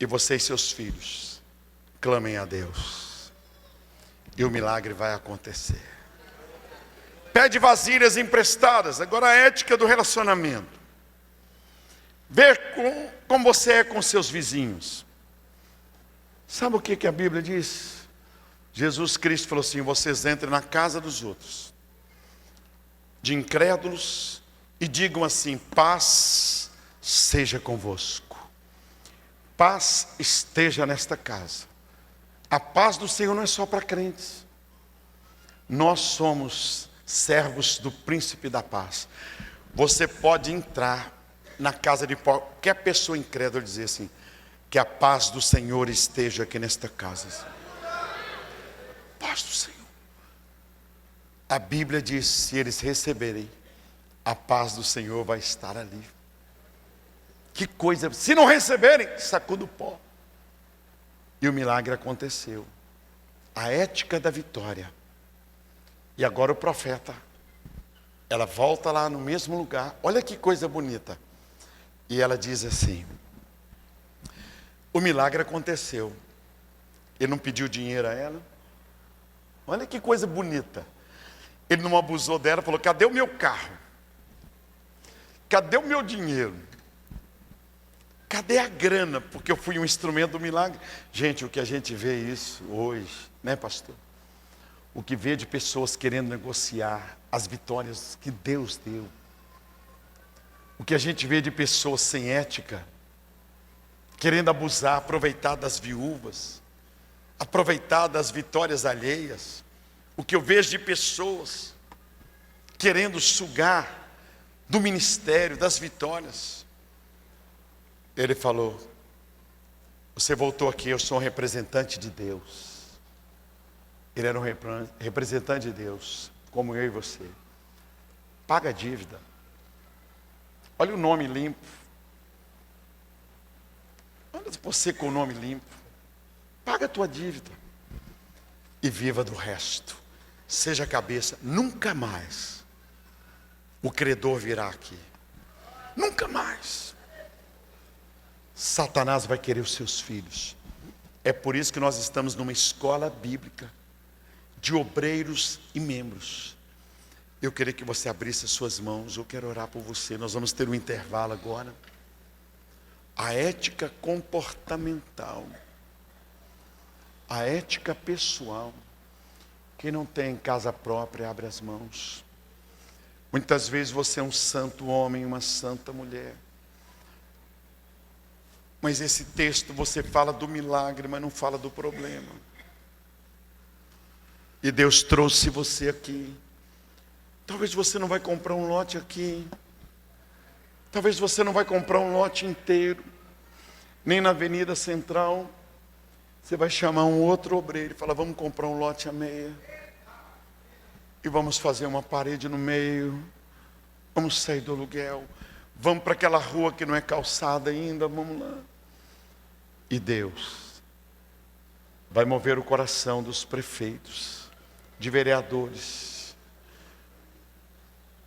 E você e seus filhos clamem a Deus. E o milagre vai acontecer. Pede vasilhas emprestadas. Agora a ética do relacionamento. Ver como você é com seus vizinhos. Sabe o que a Bíblia diz? Jesus Cristo falou assim, vocês entrem na casa dos outros, de incrédulos, e digam assim, paz seja convosco. Paz esteja nesta casa. A paz do Senhor não é só para crentes. Nós somos servos do príncipe da paz. Você pode entrar na casa de qualquer pessoa incrédula e dizer assim, que a paz do Senhor esteja aqui nesta casa. Paz do Senhor. A Bíblia diz, se eles receberem, a paz do Senhor vai estar ali. Que coisa, se não receberem, sacuda o pó. E o milagre aconteceu. A ética da vitória. E agora o profeta, ela volta lá no mesmo lugar. Olha que coisa bonita. E ela diz assim, o milagre aconteceu. Ele não pediu dinheiro a ela. Olha que coisa bonita. Ele não abusou dela, falou, cadê o meu carro? Cadê o meu dinheiro? Cadê a grana? Porque eu fui um instrumento do milagre. Gente, o que a gente vê isso hoje, né, pastor? O que vê de pessoas querendo negociar as vitórias que Deus deu. O que a gente vê de pessoas sem ética, querendo abusar, aproveitar das viúvas, aproveitar das vitórias alheias. O que eu vejo de pessoas querendo sugar do ministério, das vitórias. Ele falou, você voltou aqui, eu sou um representante de Deus. Ele era um representante de Deus, como eu e você. Paga a dívida. Olha o nome limpo. Olha você com o nome limpo. Paga a tua dívida. E viva do resto. Seja a cabeça. Nunca mais o credor virá aqui. Nunca mais. Satanás vai querer os seus filhos. É por isso que nós estamos numa escola bíblica de obreiros e membros. Eu queria que você abrisse as suas mãos. Eu quero orar por você. Nós vamos ter um intervalo agora. A ética comportamental, a ética pessoal. Quem não tem casa própria, abre as mãos. Muitas vezes você é um santo homem, uma santa mulher. Mas esse texto você fala do milagre, mas não fala do problema. E Deus trouxe você aqui. Talvez você não vai comprar um lote aqui. Talvez você não vai comprar um lote inteiro. Nem na Avenida Central. Você vai chamar um outro obreiro e falar, vamos comprar um lote a meia. E vamos fazer uma parede no meio. Vamos sair do aluguel. Vamos para aquela rua que não é calçada ainda, vamos lá. E Deus vai mover o coração dos prefeitos, de vereadores.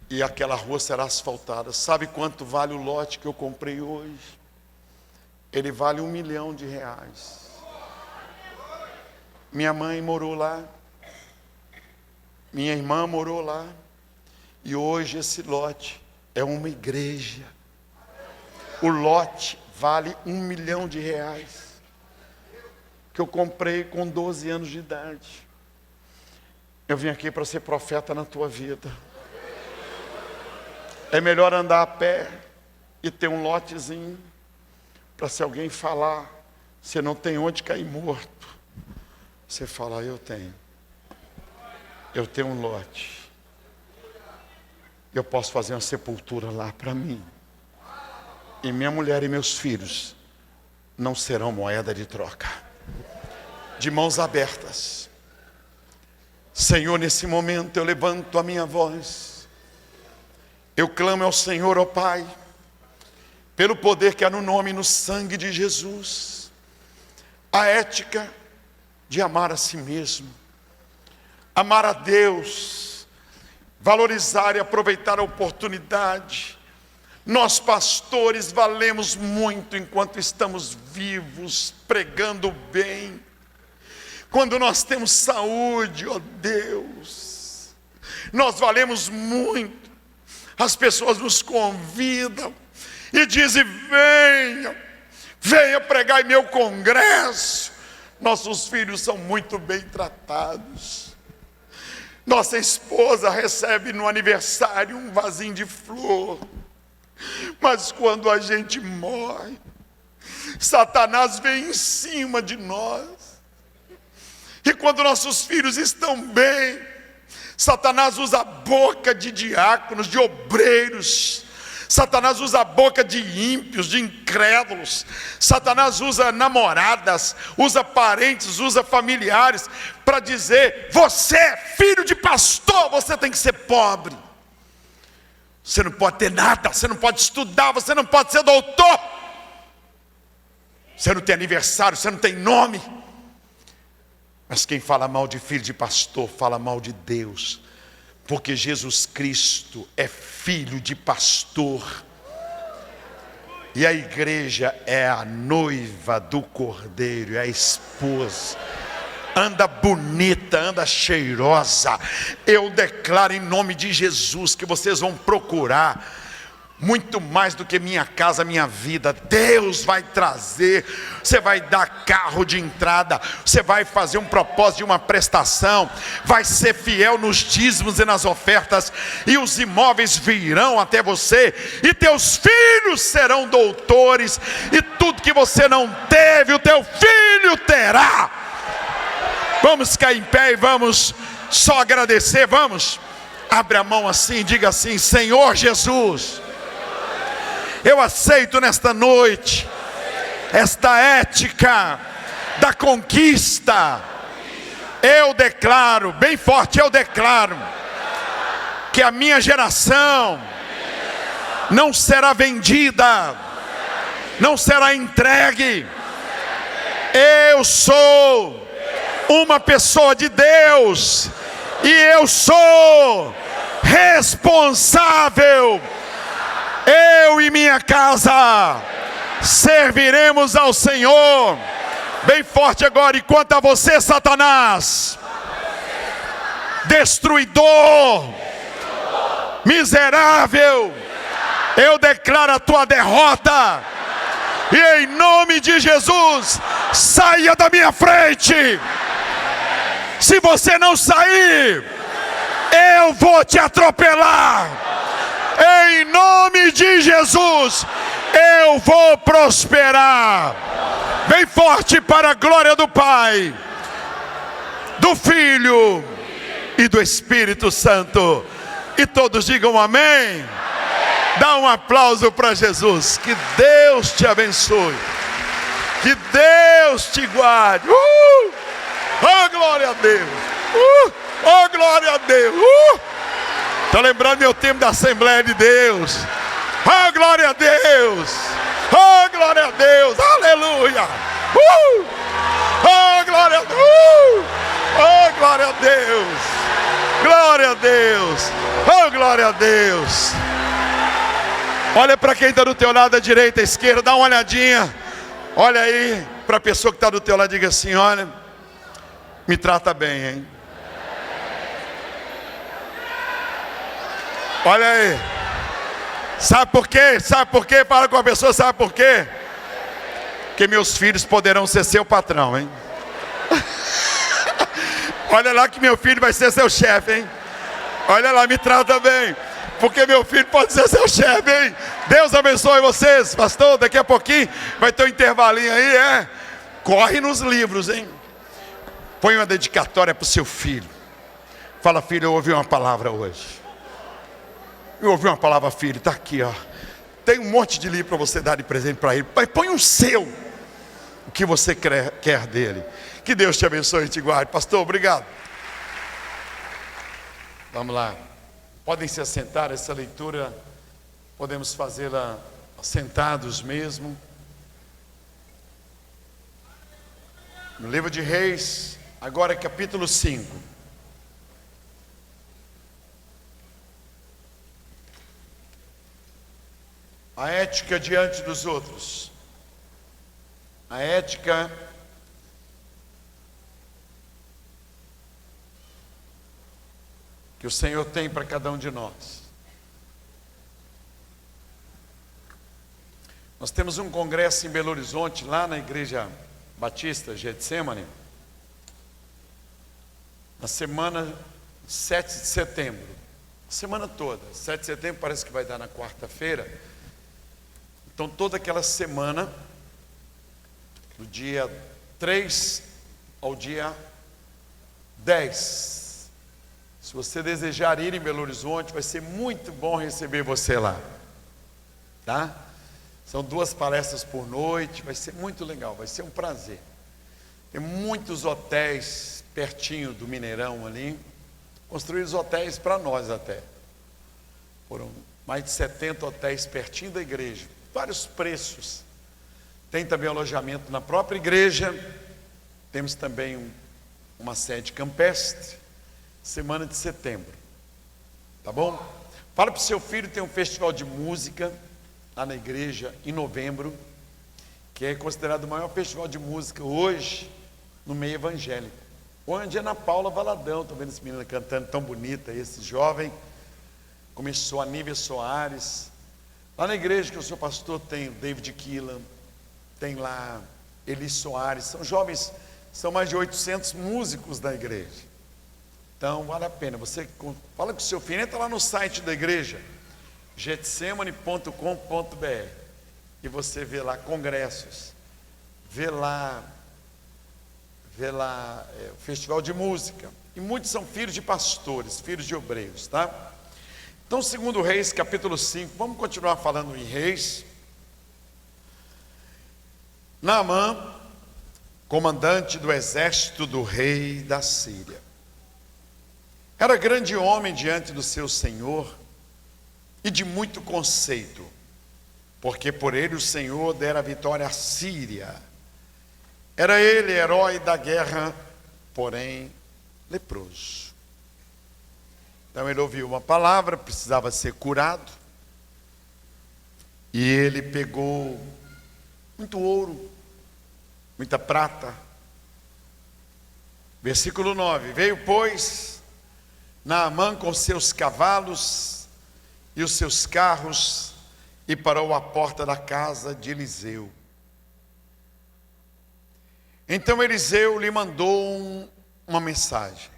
E aquela rua será asfaltada. Sabe quanto vale o lote que eu comprei hoje? Ele vale R$1 milhão. Minha mãe morou lá. Minha irmã morou lá. E hoje esse lote é uma igreja. O lote vale R$1 milhão. Que eu comprei com 12 anos de idade. Eu vim aqui para ser profeta na tua vida. É melhor andar a pé e ter um lotezinho, para se alguém falar, você não tem onde cair morto, você fala, eu tenho um lote, eu posso fazer uma sepultura lá para mim, e minha mulher e meus filhos não serão moeda de troca. De mãos abertas, Senhor, nesse momento eu levanto a minha voz, eu clamo ao Senhor, ó Pai, pelo poder que há no nome e no sangue de Jesus, a ética de amar a si mesmo, amar a Deus, valorizar e aproveitar a oportunidade. Nós pastores valemos muito enquanto estamos vivos, pregando o bem. Quando nós temos saúde, ó Deus, nós valemos muito. As pessoas nos convidam e dizem, venha pregar em meu congresso. Nossos filhos são muito bem tratados. Nossa esposa recebe no aniversário um vasinho de flor. Mas quando a gente morre, Satanás vem em cima de nós. E quando nossos filhos estão bem, Satanás usa a boca de diáconos, de obreiros. Satanás usa a boca de ímpios, de incrédulos. Satanás usa namoradas, usa parentes, usa familiares para dizer, você é filho de pastor, você tem que ser pobre. Você não pode ter nada, você não pode estudar, você não pode ser doutor. Você não tem aniversário, você não tem nome. Mas quem fala mal de filho de pastor, fala mal de Deus. Porque Jesus Cristo é filho de pastor. E a igreja é a noiva do Cordeiro, é a esposa. Anda bonita, anda cheirosa. Eu declaro em nome de Jesus que vocês vão procurar muito mais do que minha casa, minha vida. Deus vai trazer. Você vai dar carro de entrada, você vai fazer um propósito de uma prestação, vai ser fiel nos dízimos e nas ofertas, e os imóveis virão até você, e teus filhos serão doutores, e tudo que você não teve, o teu filho terá. Vamos ficar em pé e vamos só agradecer. Vamos, abre a mão assim e diga assim, Senhor Jesus, eu aceito nesta noite esta ética da conquista. Eu declaro, bem forte, eu declaro que a minha geração não será vendida, não será entregue. Eu sou uma pessoa de Deus e eu sou responsável. Eu e minha casa serviremos ao Senhor. Bem forte agora. E quanto a você, Satanás, destruidor, miserável, eu declaro a tua derrota. E em nome de Jesus, saia da minha frente. Se você não sair, eu vou te atropelar. Em nome de Jesus, eu vou prosperar. Bem forte, para a glória do Pai, do Filho e do Espírito Santo. E todos digam amém. Dá um aplauso para Jesus. Que Deus te abençoe. Que Deus te guarde. Oh, glória a Deus. Oh, glória a Deus. Estou lembrando meu tempo da Assembleia de Deus. Oh, glória a Deus. Oh, glória a Deus. Aleluia. Oh, glória a Deus! Oh, glória a Deus! Glória a Deus! Oh, glória a Deus! Olha para quem está do teu lado, à direita, à esquerda, dá uma olhadinha. Olha aí para a pessoa que está do teu lado, diga assim: olha, me trata bem, hein? Olha aí. Sabe por quê? Sabe por quê? Fala com a pessoa, sabe por quê? Porque meus filhos poderão ser seu patrão, hein? Olha lá que meu filho vai ser seu chefe, hein? Olha lá, me trata bem, porque meu filho pode ser seu chefe, hein? Deus abençoe vocês, pastor. Daqui a pouquinho vai ter um intervalinho aí, é? Corre nos livros, hein? Põe uma dedicatória para o seu filho. Fala: filho, eu ouvi uma palavra hoje. Eu ouvi uma palavra, filho, está aqui, ó. Tem um monte de livro para você dar de presente para ele. Pai, põe o seu, o que você quer dele. Que Deus te abençoe e te guarde. Pastor, obrigado. Vamos lá. Podem se assentar. Essa leitura podemos fazê-la sentados mesmo. No livro de Reis, agora capítulo 5. A ética diante dos outros. A ética que o Senhor tem para cada um de nós. Nós temos um congresso em Belo Horizonte, lá na Igreja Batista Getsemane, na semana 7 de setembro. A semana toda. 7 de setembro parece que vai dar na quarta-feira. Então toda aquela semana, do dia 3 ao dia 10. Se você desejar ir em Belo Horizonte, vai ser muito bom receber você lá, tá? São 2 palestras por noite, vai ser muito legal, vai ser um prazer. Tem muitos hotéis pertinho do Mineirão ali, construídos hotéis para nós até. Foram mais de 70 hotéis pertinho da igreja, vários preços. Tem também alojamento na própria igreja, temos também uma sede campestre. Semana de setembro, tá bom? Fala para o seu filho, tem um festival de música lá na igreja em novembro, que é considerado o maior festival de música hoje no meio evangélico. Onde é Ana Paula Valadão, estou vendo esse menino cantando tão bonita, esse jovem. Começou a Nívia Soares. Lá na igreja que eu sou pastor tem o David Keelan, tem lá Eli Soares, são jovens, são mais de 800 músicos da igreja. Então vale a pena, você fala com o seu filho, entra lá no site da igreja, getsemane.com.br, e você vê lá congressos, vê lá o festival de música, e muitos são filhos de pastores, filhos de obreiros, tá? Então, segundo Reis, capítulo 5, vamos continuar falando em Reis. Naamã, comandante do exército do rei da Síria, era grande homem diante do seu senhor e de muito conceito, porque por ele o Senhor dera a vitória à Síria. Era ele herói da guerra, porém leproso. Então ele ouviu uma palavra, precisava ser curado, e ele pegou muito ouro, muita prata. Versículo 9: veio, pois, Naamã com seus cavalos e os seus carros, e parou à porta da casa de Eliseu. Então Eliseu lhe mandou uma mensagem,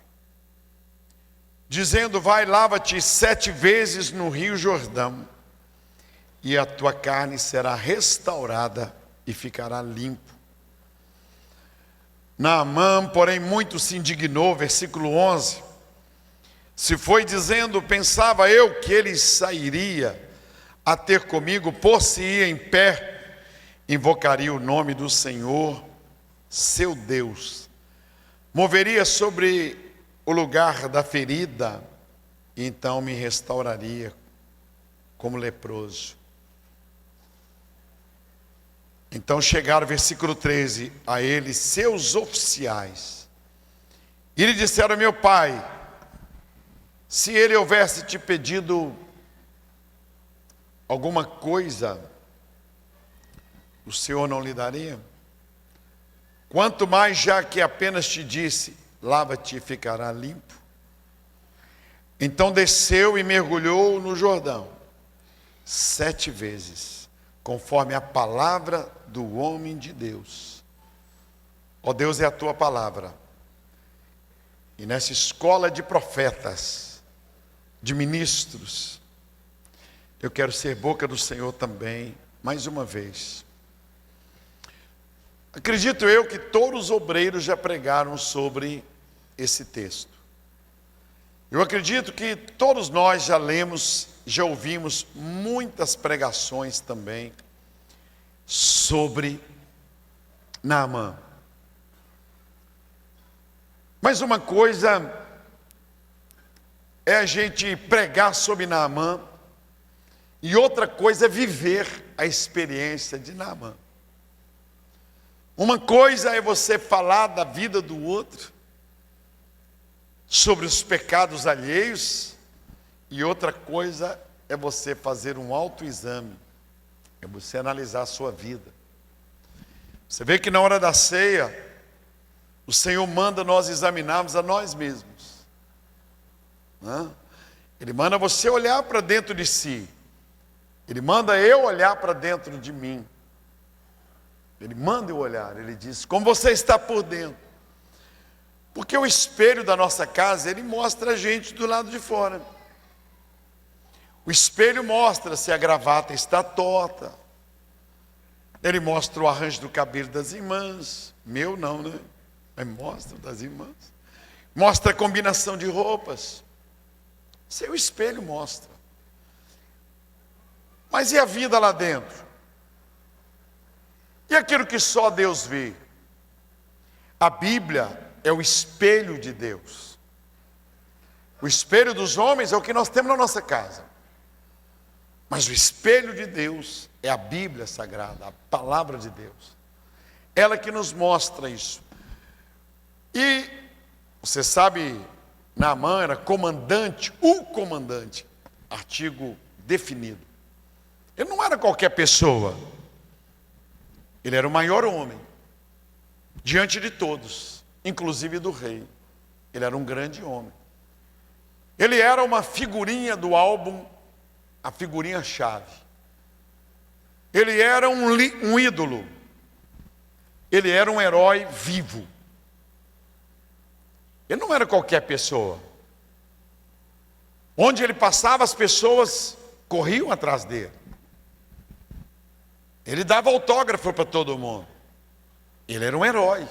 dizendo: vai, lava-te 7 vezes no rio Jordão, e a tua carne será restaurada e ficará limpo. Naamã, porém, muito se indignou. Versículo 11: se foi dizendo, pensava eu que ele sairia a ter comigo, por-se-ia em pé, invocaria o nome do Senhor, seu Deus, moveria sobre o lugar da ferida, e então me restauraria como leproso. Então chegaram, versículo 13, a ele seus oficiais, e lhe disseram: meu pai, se ele houvesse te pedido alguma coisa, o Senhor não lhe daria? Quanto mais já que apenas te disse: lava-te e ficará limpo. Então desceu e mergulhou no Jordão 7 vezes, conforme a palavra do homem de Deus. Ó Deus, é a tua palavra. E nessa escola de profetas, de ministros, eu quero ser boca do Senhor também, mais uma vez. Acredito eu que todos os obreiros já pregaram sobre esse texto. Eu acredito que todos nós já lemos, já ouvimos muitas pregações também sobre Naamã. Mas uma coisa é a gente pregar sobre Naamã, e outra coisa é viver a experiência de Naamã. Uma coisa é você falar da vida do outro, sobre os pecados alheios, e outra coisa é você fazer um autoexame, é você analisar a sua vida. Você vê que na hora da ceia, o Senhor manda nós examinarmos a nós mesmos, né? Ele manda você olhar para dentro de si, Ele manda eu olhar para dentro de mim. Ele manda eu olhar, Ele diz: como você está por dentro? Porque o espelho da nossa casa, ele mostra a gente do lado de fora. O espelho mostra se a gravata está torta. Ele mostra o arranjo do cabelo das irmãs. Meu não, né? Mas mostra das irmãs. Mostra a combinação de roupas. Seu espelho mostra. Mas e a vida lá dentro? E aquilo que só Deus vê? A Bíblia é o espelho de Deus. O espelho dos homens é o que nós temos na nossa casa. Mas o espelho de Deus é a Bíblia Sagrada, a palavra de Deus. Ela que nos mostra isso. E você sabe, Naamã era comandante, o comandante, artigo definido. Ele não era qualquer pessoa. Ele era o maior homem, diante de todos, inclusive do rei. Ele era um grande homem. Ele era uma figurinha do álbum, a figurinha-chave. Ele era um ídolo. Ele era um herói vivo. Ele não era qualquer pessoa. Onde ele passava, as pessoas corriam atrás dele. Ele dava autógrafo para todo mundo. Ele era um herói.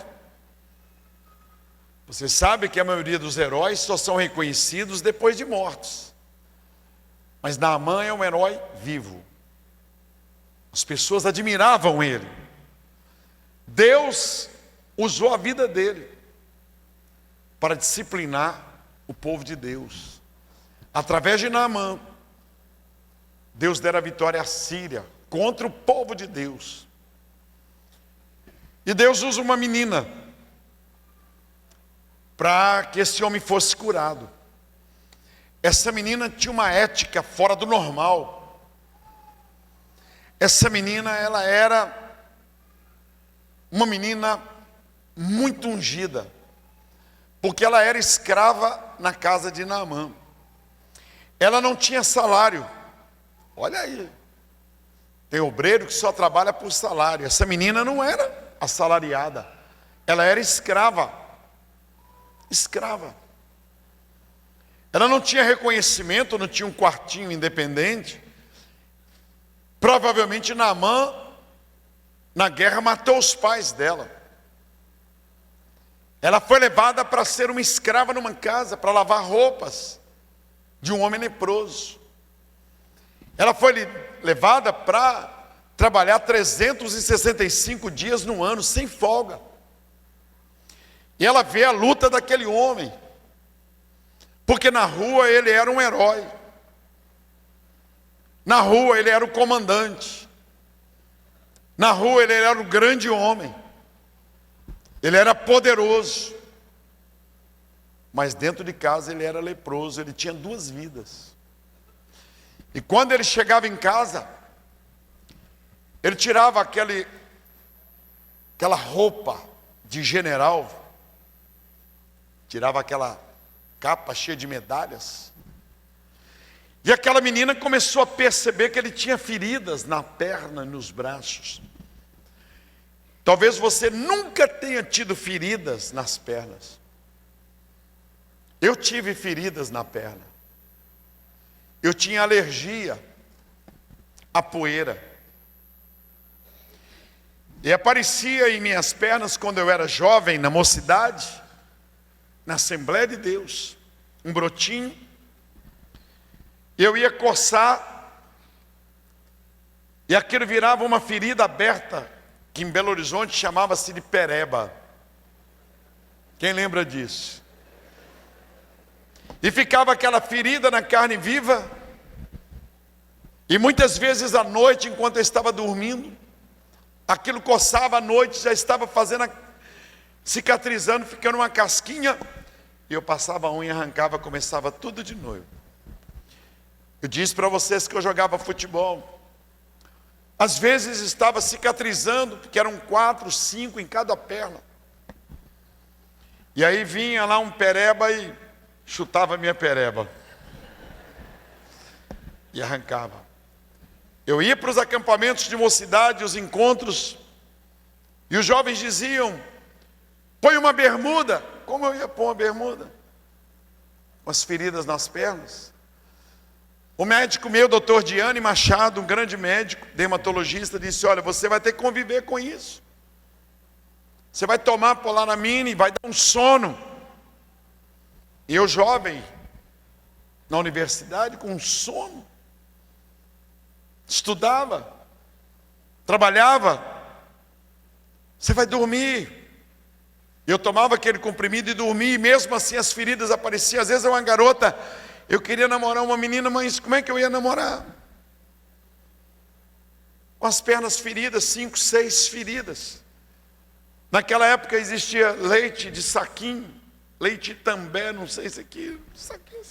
Você sabe que a maioria dos heróis só são reconhecidos depois de mortos. Mas Naamã é um herói vivo. As pessoas admiravam ele. Deus usou a vida dele para disciplinar o povo de Deus. Através de Naamã, Deus dera a vitória à Síria contra o povo de Deus. E Deus usa uma menina para que esse homem fosse curado. Essa menina tinha uma ética fora do normal. Essa menina, ela era uma menina muito ungida, porque ela era escrava na casa de Naamã. Ela não tinha salário. Olha aí, tem obreiro que só trabalha por salário. Essa menina não era assalariada, ela era escrava. Escrava. Ela não tinha reconhecimento, não tinha um quartinho independente. Provavelmente Naamã, na guerra, matou os pais dela. Ela foi levada para ser uma escrava numa casa, para lavar roupas de um homem leproso. Ela foi levada para trabalhar 365 dias no ano, sem folga. E ela vê a luta daquele homem, porque na rua ele era um herói. Na rua ele era o comandante. Na rua ele era um grande homem. Ele era poderoso. Mas dentro de casa ele era leproso. Ele tinha 2 vidas. E quando ele chegava em casa, ele tirava aquela roupa de general, tirava aquela capa cheia de medalhas, e aquela menina começou a perceber que ele tinha feridas na perna e nos braços. Talvez você nunca tenha tido feridas nas pernas. Eu tive feridas na perna. Eu tinha alergia à poeira. E aparecia em minhas pernas, quando eu era jovem, na mocidade, na Assembleia de Deus, um brotinho. Eu ia coçar, e aquilo virava uma ferida aberta, que em Belo Horizonte chamava-se de pereba. Quem lembra disso? E ficava aquela ferida na carne viva, e muitas vezes à noite, enquanto eu estava dormindo, aquilo coçava à noite, já estava cicatrizando, ficando uma casquinha, e eu passava a unha, arrancava, começava tudo de novo. Eu disse para vocês que eu jogava futebol. Às vezes estava cicatrizando, porque eram 4, 5 em cada perna. E aí vinha lá um pereba e chutava a minha pereba. E arrancava. Eu ia para os acampamentos de mocidade, os encontros, e os jovens diziam: põe uma bermuda. Como eu ia pôr uma bermuda? Com as feridas nas pernas. O médico meu, doutor Diane Machado, um grande médico, dermatologista, disse: olha, você vai ter que conviver com isso. Você vai tomar polaramine, vai dar um sono. E eu jovem, na universidade, com sono. Estudava, trabalhava. Você vai dormir. Eu tomava aquele comprimido e dormia, e mesmo assim as feridas apareciam. Às vezes uma garota, eu queria namorar uma menina, mas como é que eu ia namorar? Com as pernas feridas, 5, 6 feridas. Naquela época existia leite de saquinho, leite também, não sei se aqui, saquinho.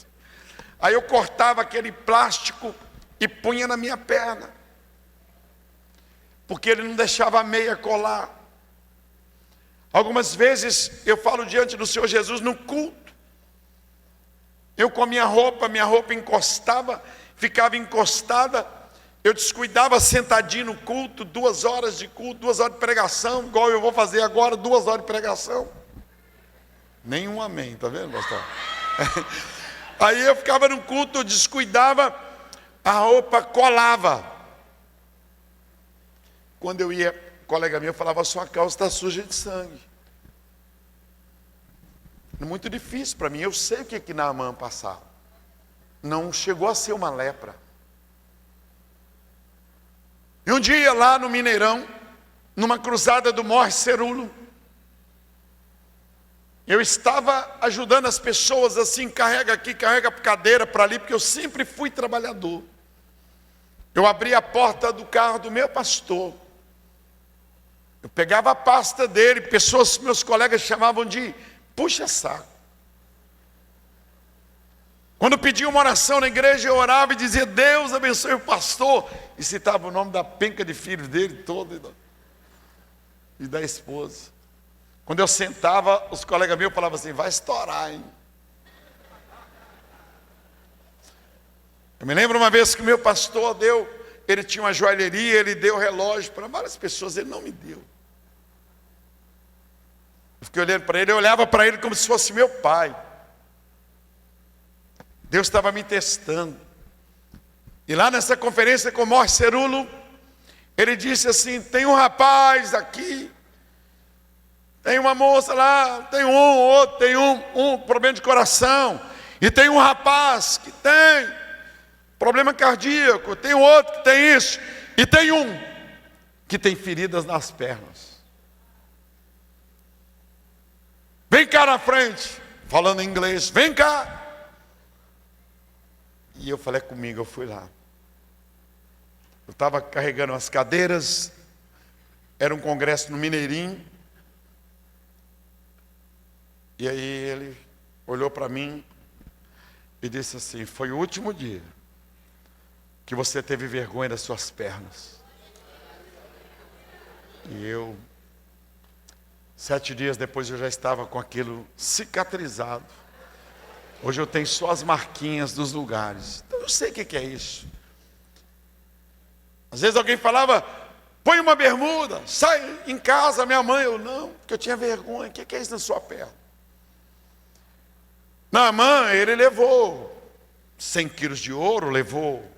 Aí eu cortava aquele plástico e punha na minha perna, porque ele não deixava a meia colar. Algumas vezes eu falo diante do Senhor Jesus no culto, eu com a minha roupa encostava, ficava encostada, eu descuidava sentadinho no culto, 2 horas de culto, 2 horas de pregação, igual eu vou fazer agora, 2 horas de pregação. Nenhum amém, tá vendo, pastor? Aí eu ficava no culto, eu descuidava, a roupa colava. Quando eu ia, um colega meu falava: sua calça está suja de sangue. É muito difícil para mim, eu sei o que Naamã passava. Não chegou a ser uma lepra. E um dia lá no Mineirão, numa cruzada do Morre Cerulo, eu estava ajudando as pessoas assim, carrega aqui, carrega cadeira para ali, porque eu sempre fui trabalhador. Eu abri a porta do carro do meu pastor, eu pegava a pasta dele, meus colegas chamavam de puxa-saco. Quando pedia uma oração na igreja, eu orava e dizia: Deus abençoe o pastor, e citava o nome da penca de filhos dele todo e da esposa. Quando eu sentava, os colegas meus falavam assim: vai estourar, hein? Eu me lembro uma vez que o meu pastor ele tinha uma joalheria, ele deu relógio para várias pessoas, ele não me deu. Eu fiquei olhando para ele, eu olhava para ele como se fosse meu pai. Deus estava me testando. E lá nessa conferência com o Morre Cerulo, ele disse assim: tem um rapaz aqui, tem uma moça lá, tem outro tem um problema de coração, e tem um rapaz que tem problema cardíaco, tem outro que tem isso, e tem um que tem feridas nas pernas. Vem cá na frente, falando em inglês, vem cá. E eu falei: comigo, eu fui lá. Eu estava carregando as cadeiras, Era um congresso no Mineirinho. E aí ele olhou para mim e disse assim: foi o último dia que você teve vergonha das suas pernas. E eu, 7 dias depois, eu já estava com aquilo cicatrizado. Hoje eu tenho só as marquinhas dos lugares. Então eu sei o que é isso. Às vezes alguém falava: põe uma bermuda, sai em casa. Minha mãe, eu não, porque eu tinha vergonha. O que é isso na sua perna? Naamã, ele levou 100 quilos de ouro, levou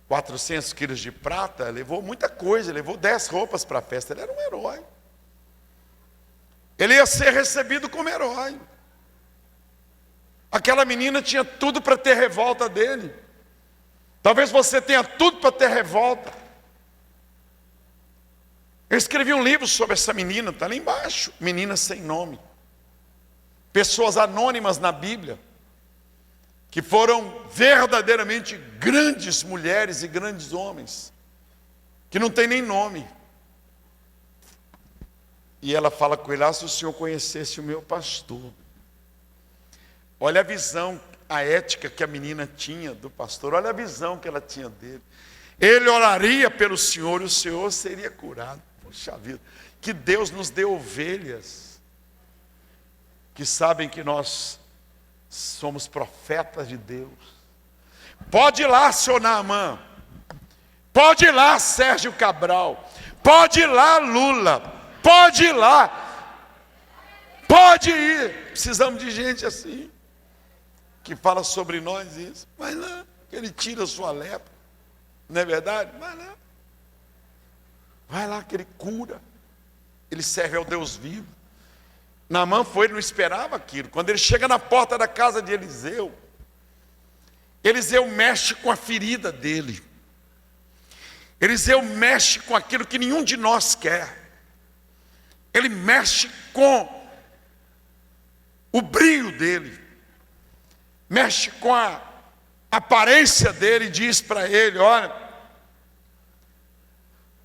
400 quilos de prata, levou muita coisa, levou 10 roupas para a festa. Ele era um herói. Ele ia ser recebido como herói. Aquela menina tinha tudo para ter revolta dele. Talvez você tenha tudo para ter revolta. Eu escrevi um livro sobre essa menina, está lá embaixo. Menina sem nome. Pessoas anônimas na Bíblia, que foram verdadeiramente grandes mulheres e grandes homens, que não tem nem nome. E ela fala com ele: se o senhor conhecesse o meu pastor. Olha a visão, a ética que a menina tinha do pastor. Olha a visão que ela tinha dele. Ele oraria pelo senhor e o senhor seria curado. Poxa vida, que Deus nos dê ovelhas que sabem que nós somos profetas de Deus. Pode ir lá, seu Naamã. Pode ir lá, Sérgio Cabral. Pode ir lá, Lula. Pode ir lá. Pode ir. Precisamos de gente assim, que fala sobre nós isso. Vai lá, que ele tira a sua lepra. Não é verdade? Vai lá. Vai lá que ele cura. Ele serve ao Deus vivo. Naamã foi, ele não esperava aquilo. Quando ele chega na porta da casa de Eliseu, Eliseu mexe com a ferida dele. Eliseu mexe com aquilo que nenhum de nós quer. Ele mexe com o brilho dele. Mexe com a aparência dele e diz para ele: olha,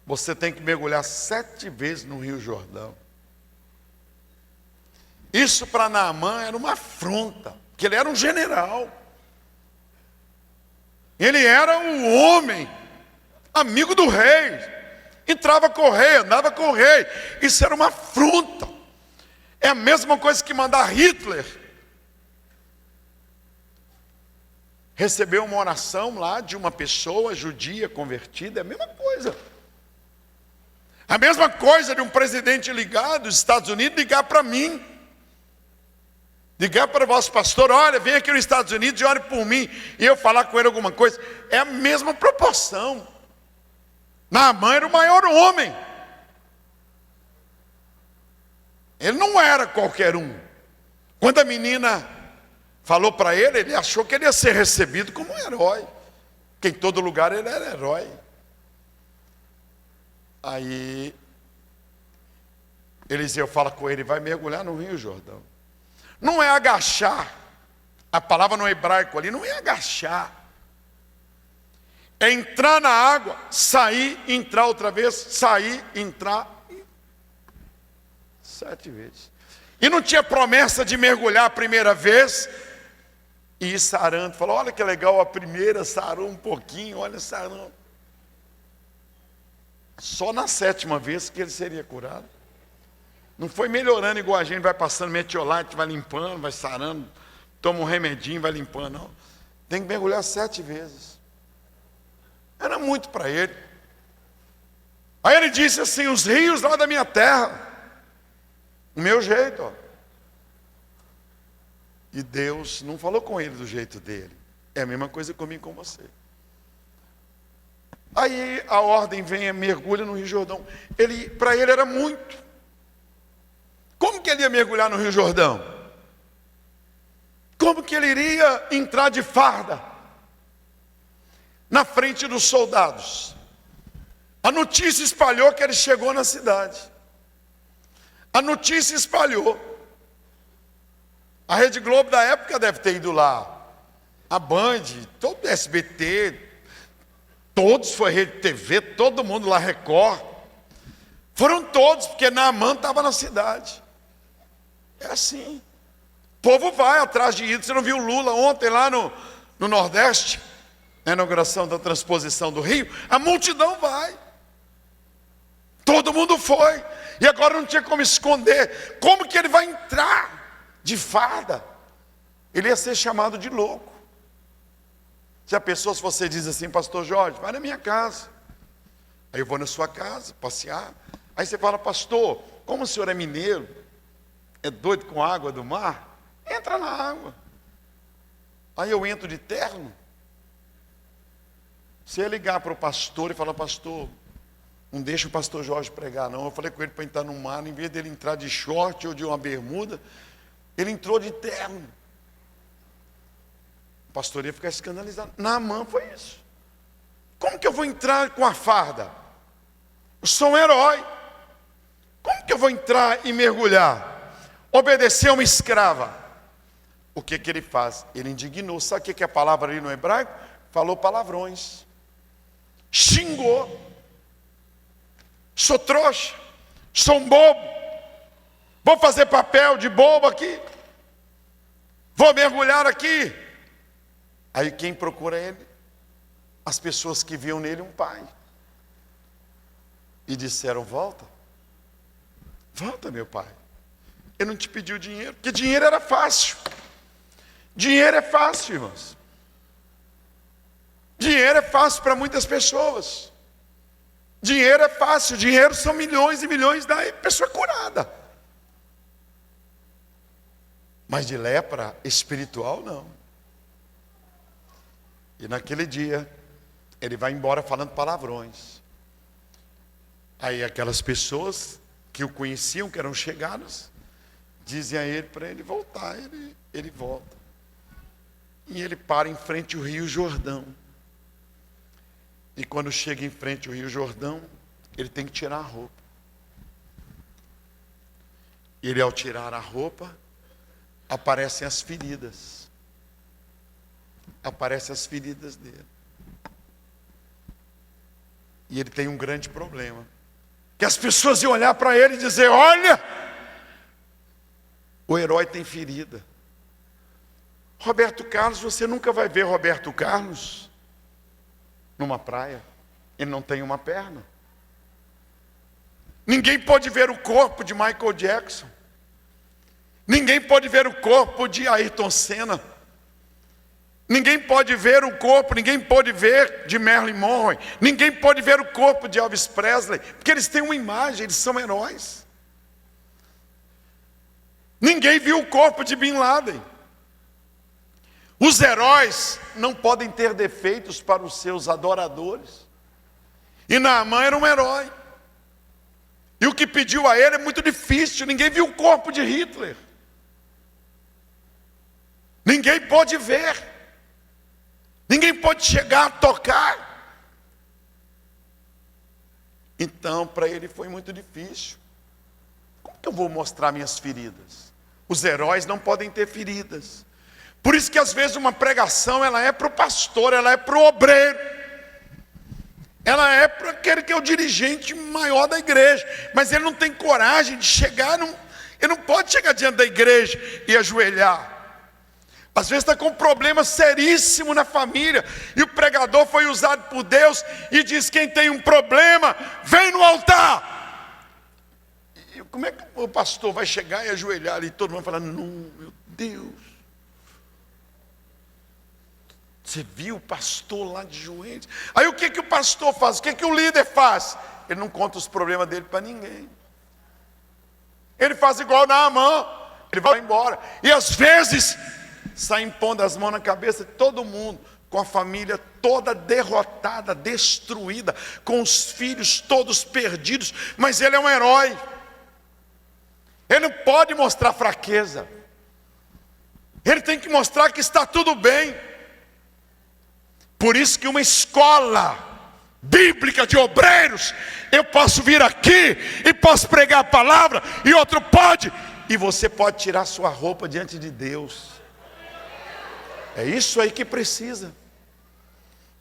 você tem que mergulhar 7 vezes no Rio Jordão. Isso para Naamã era uma afronta, porque ele era um general. Ele era um homem, amigo do rei. Entrava com o rei, andava com o rei. Isso era uma afronta. É a mesma coisa que mandar Hitler receber uma oração lá de uma pessoa judia convertida. É a mesma coisa. A mesma coisa de um presidente ligar dos Estados Unidos ligar para mim. Ligar para o vosso pastor: olha, vem aqui nos Estados Unidos e ore por mim. E eu falar com ele alguma coisa. É a mesma proporção. Naamã era o maior homem. Ele não era qualquer um. Quando a menina falou para ele, ele achou que ele ia ser recebido como um herói. Porque em todo lugar ele era herói. Aí Eliseu fala com ele: vai mergulhar no Rio Jordão. Não é agachar. A palavra no hebraico ali não é agachar. É entrar na água, sair, entrar outra vez, sair, entrar. 7 vezes. E não tinha promessa de mergulhar a primeira vez e ir sarando. Falou: olha que legal, a primeira sarou um pouquinho, olha, sarando. Só na 7ª vez que ele seria curado. Não foi melhorando igual a gente vai passando metiolate, vai limpando, vai sarando, toma um remedinho, vai limpando, não. Tem que mergulhar 7 vezes. Era muito para ele. Aí ele disse assim: os rios lá da minha terra, o meu jeito, ó. E Deus não falou com ele do jeito dele. É a mesma coisa comigo com você. Aí a ordem vem, mergulha no Rio Jordão. Para ele era muito. Como que ele ia mergulhar no Rio Jordão? Como que ele iria entrar de farda na frente dos soldados? A notícia espalhou que ele chegou na cidade. A notícia espalhou. A Rede Globo da época deve ter ido lá. A Band, todo o SBT, todos foi Rede TV, todo mundo lá, Record. Foram todos, porque Naamã estava na cidade. É assim. O povo vai atrás de ídolos. Você não viu Lula ontem lá no Nordeste? Na inauguração da transposição do Rio? A multidão vai. Todo mundo foi. E agora não tinha como esconder. Como que ele vai entrar de farda? Ele ia ser chamado de louco. Já pensou se você diz assim, pastor Jorge, vai na minha casa. Aí eu vou na sua casa, passear. Aí você fala, pastor, como o senhor é mineiro, é doido com a água do mar, entra na água. Aí eu entro de terno. Você ia ligar para o pastor e falar, pastor, não deixa o pastor Jorge pregar não. Eu falei com ele para entrar no mar, em vez dele entrar de short ou de uma bermuda, ele entrou de terno. O pastor ia ficar escandalizado. Naamã foi isso. Como que eu vou entrar com a farda? Eu sou um herói. Como que eu vou entrar e mergulhar? Obedecer a uma escrava. O que que ele faz? Ele indignou. Sabe o que é a palavra ali no hebraico? Falou palavrões. Xingou. Sou trouxa. Sou um bobo. Vou fazer papel de bobo aqui. Vou mergulhar aqui. Aí quem procura ele? As pessoas que viam nele um pai. E disseram, volta. Volta, meu pai. Ele não te pediu dinheiro, porque dinheiro era fácil. Dinheiro é fácil, irmãos. Dinheiro é fácil para muitas pessoas. Dinheiro é fácil. Dinheiro são milhões e milhões, daí a pessoa é curada. Mas de lepra espiritual, não. E naquele dia, ele vai embora falando palavrões. Aí aquelas pessoas que o conheciam, que eram chegados, dizem a ele para ele voltar. Ele volta. E ele para em frente ao Rio Jordão. E quando chega em frente ao Rio Jordão, ele tem que tirar a roupa. E ele, ao tirar a roupa, aparecem as feridas. Aparecem as feridas dele. E ele tem um grande problema. Que as pessoas iam olhar para ele e dizer, olha, o herói tem ferida. Roberto Carlos, você nunca vai ver Roberto Carlos numa praia. Ele não tem uma perna. Ninguém pode ver o corpo de Michael Jackson. Ninguém pode ver o corpo de Ayrton Senna. Ninguém pode ver o corpo, ninguém pode ver de Marilyn Monroe. Ninguém pode ver o corpo de Elvis Presley. Porque eles têm uma imagem, eles são heróis. Ninguém viu o corpo de Bin Laden. Os heróis não podem ter defeitos para os seus adoradores. E Naamã era um herói. E o que pediu a ele é muito difícil. Ninguém viu o corpo de Hitler. Ninguém pode ver. Ninguém pode chegar a tocar. Então, para ele foi muito difícil. Como que eu vou mostrar minhas feridas? Os heróis não podem ter feridas. Por isso que às vezes uma pregação, ela é para o pastor, ela é para o obreiro. Ela é para aquele que é o dirigente maior da igreja. Mas ele não tem coragem de chegar, ele não pode chegar diante da igreja e ajoelhar. Às vezes está com um problema seríssimo na família, e o pregador foi usado por Deus, e diz, quem tem um problema, vem no altar. E como é que o pastor vai chegar e ajoelhar, e todo mundo vai falar, não, meu Deus. Você viu o pastor lá de joelhos? Aí o que o pastor faz? O que o líder faz? Ele não conta os problemas dele para ninguém. Ele faz igual Naamã, ele vai embora. E às vezes saem pondo as mãos na cabeça de todo mundo, com a família toda derrotada, destruída, com os filhos todos perdidos, mas ele é um herói. Ele não pode mostrar fraqueza. Ele tem que mostrar que está tudo bem. Por isso que uma escola bíblica de obreiros, eu posso vir aqui e posso pregar a palavra, e outro pode, e você pode tirar sua roupa diante de Deus. É isso aí que precisa.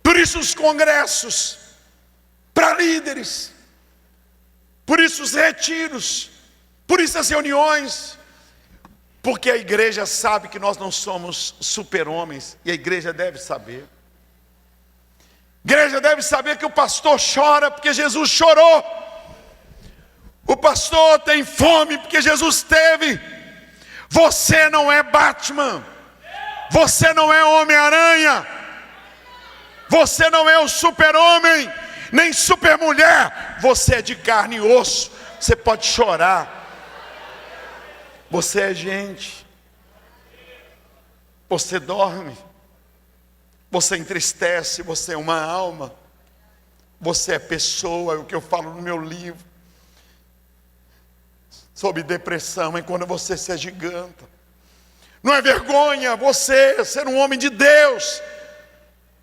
Por isso os congressos para líderes, Por isso os retiros, por isso as reuniões, porque a igreja sabe que nós não somos super-homens, e a igreja deve saber. A igreja deve saber que o pastor chora porque Jesus chorou. O pastor tem fome porque Jesus teve. Você não é Batman. Você não é Homem-Aranha. Você não é o super-homem, nem super-mulher. Você é de carne e osso. Você pode chorar. Você é gente. Você dorme. Você entristece. Você é uma alma. Você é pessoa. É o que eu falo no meu livro sobre depressão. É quando você se agiganta. Não é vergonha você ser um homem de Deus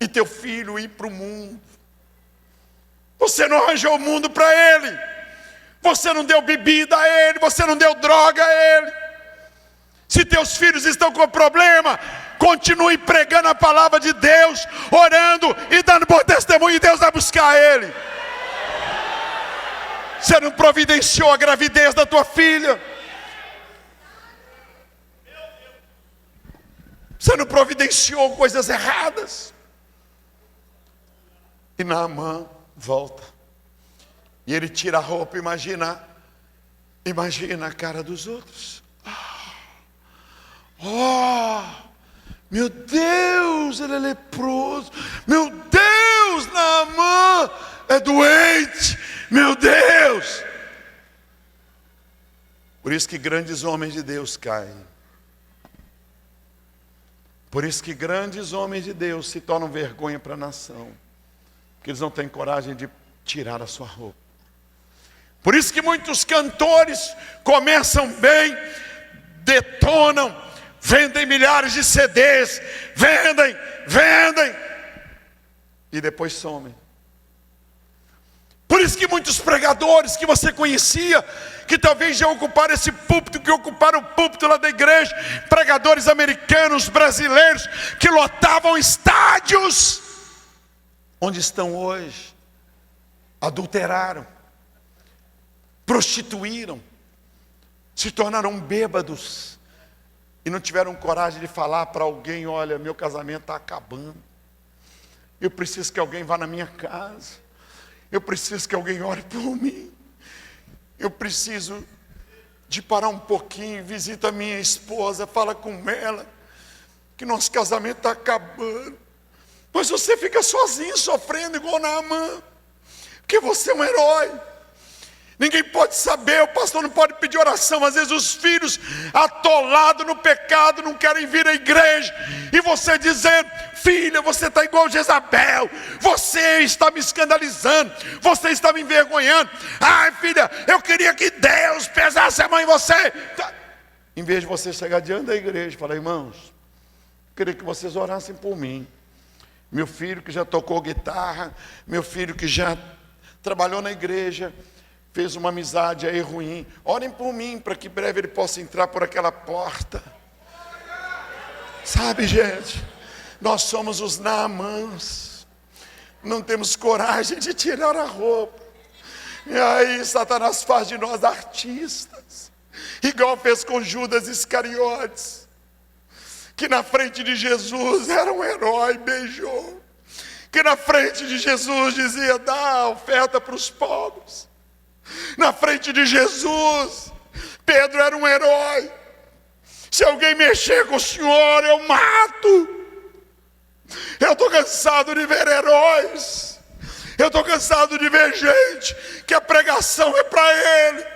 e teu filho ir para o mundo. Você não arranjou o mundo para ele. Você não deu bebida a ele. Você não deu droga a ele. Se teus filhos estão com problema, continue pregando a palavra de Deus, orando e dando bom testemunho, e Deus vai buscar ele. Você não providenciou a gravidez da tua filha. Você não providenciou coisas erradas. E Naamã volta. E ele tira a roupa, imagina a cara dos outros. Oh, meu Deus, ele é leproso. Meu Deus, Naamã é doente. Meu Deus. Por isso que grandes homens de Deus caem. Por isso que grandes homens de Deus se tornam vergonha para a nação. Porque eles não têm coragem de tirar a sua roupa. Por isso que muitos cantores começam bem, detonam, vendem milhares de CDs, vendem, e depois somem. Por isso que muitos pregadores que você conhecia, que talvez já ocuparam esse púlpito, que ocuparam o púlpito lá da igreja, pregadores americanos, brasileiros, que lotavam estádios, onde estão hoje? Adulteraram, prostituíram, se tornaram bêbados, e não tiveram coragem de falar para alguém: olha, meu casamento está acabando, eu preciso que alguém vá na minha casa, eu preciso que alguém ore por mim, eu preciso de parar um pouquinho, visita a minha esposa, fala com ela, que nosso casamento está acabando. Mas você fica sozinho, sofrendo igual Naamã, porque você é um herói. Ninguém pode saber, o pastor não pode pedir oração. Às vezes os filhos atolados no pecado não querem vir à igreja, e você dizendo: filha, você está igual Jezabel, você está me escandalizando, você está me envergonhando. Ai filha, eu queria que Deus pesasse a mão em você. Em vez de você chegar diante da igreja e falar: irmãos, eu queria que vocês orassem por mim. Meu filho que já tocou guitarra, meu filho que já trabalhou na igreja, fez uma amizade aí ruim, orem por mim, para que breve ele possa entrar por aquela porta. Sabe, gente, nós somos os Naamãs, não temos coragem de tirar a roupa, e aí Satanás faz de nós artistas, igual fez com Judas Iscariotes, que na frente de Jesus era um herói, beijou, que na frente de Jesus dizia: dá oferta para os pobres. Na frente de Jesus, Pedro era um herói. Se alguém mexer com o Senhor, eu mato. Eu estou cansado de ver heróis. Eu estou cansado de ver gente que a pregação é para ele.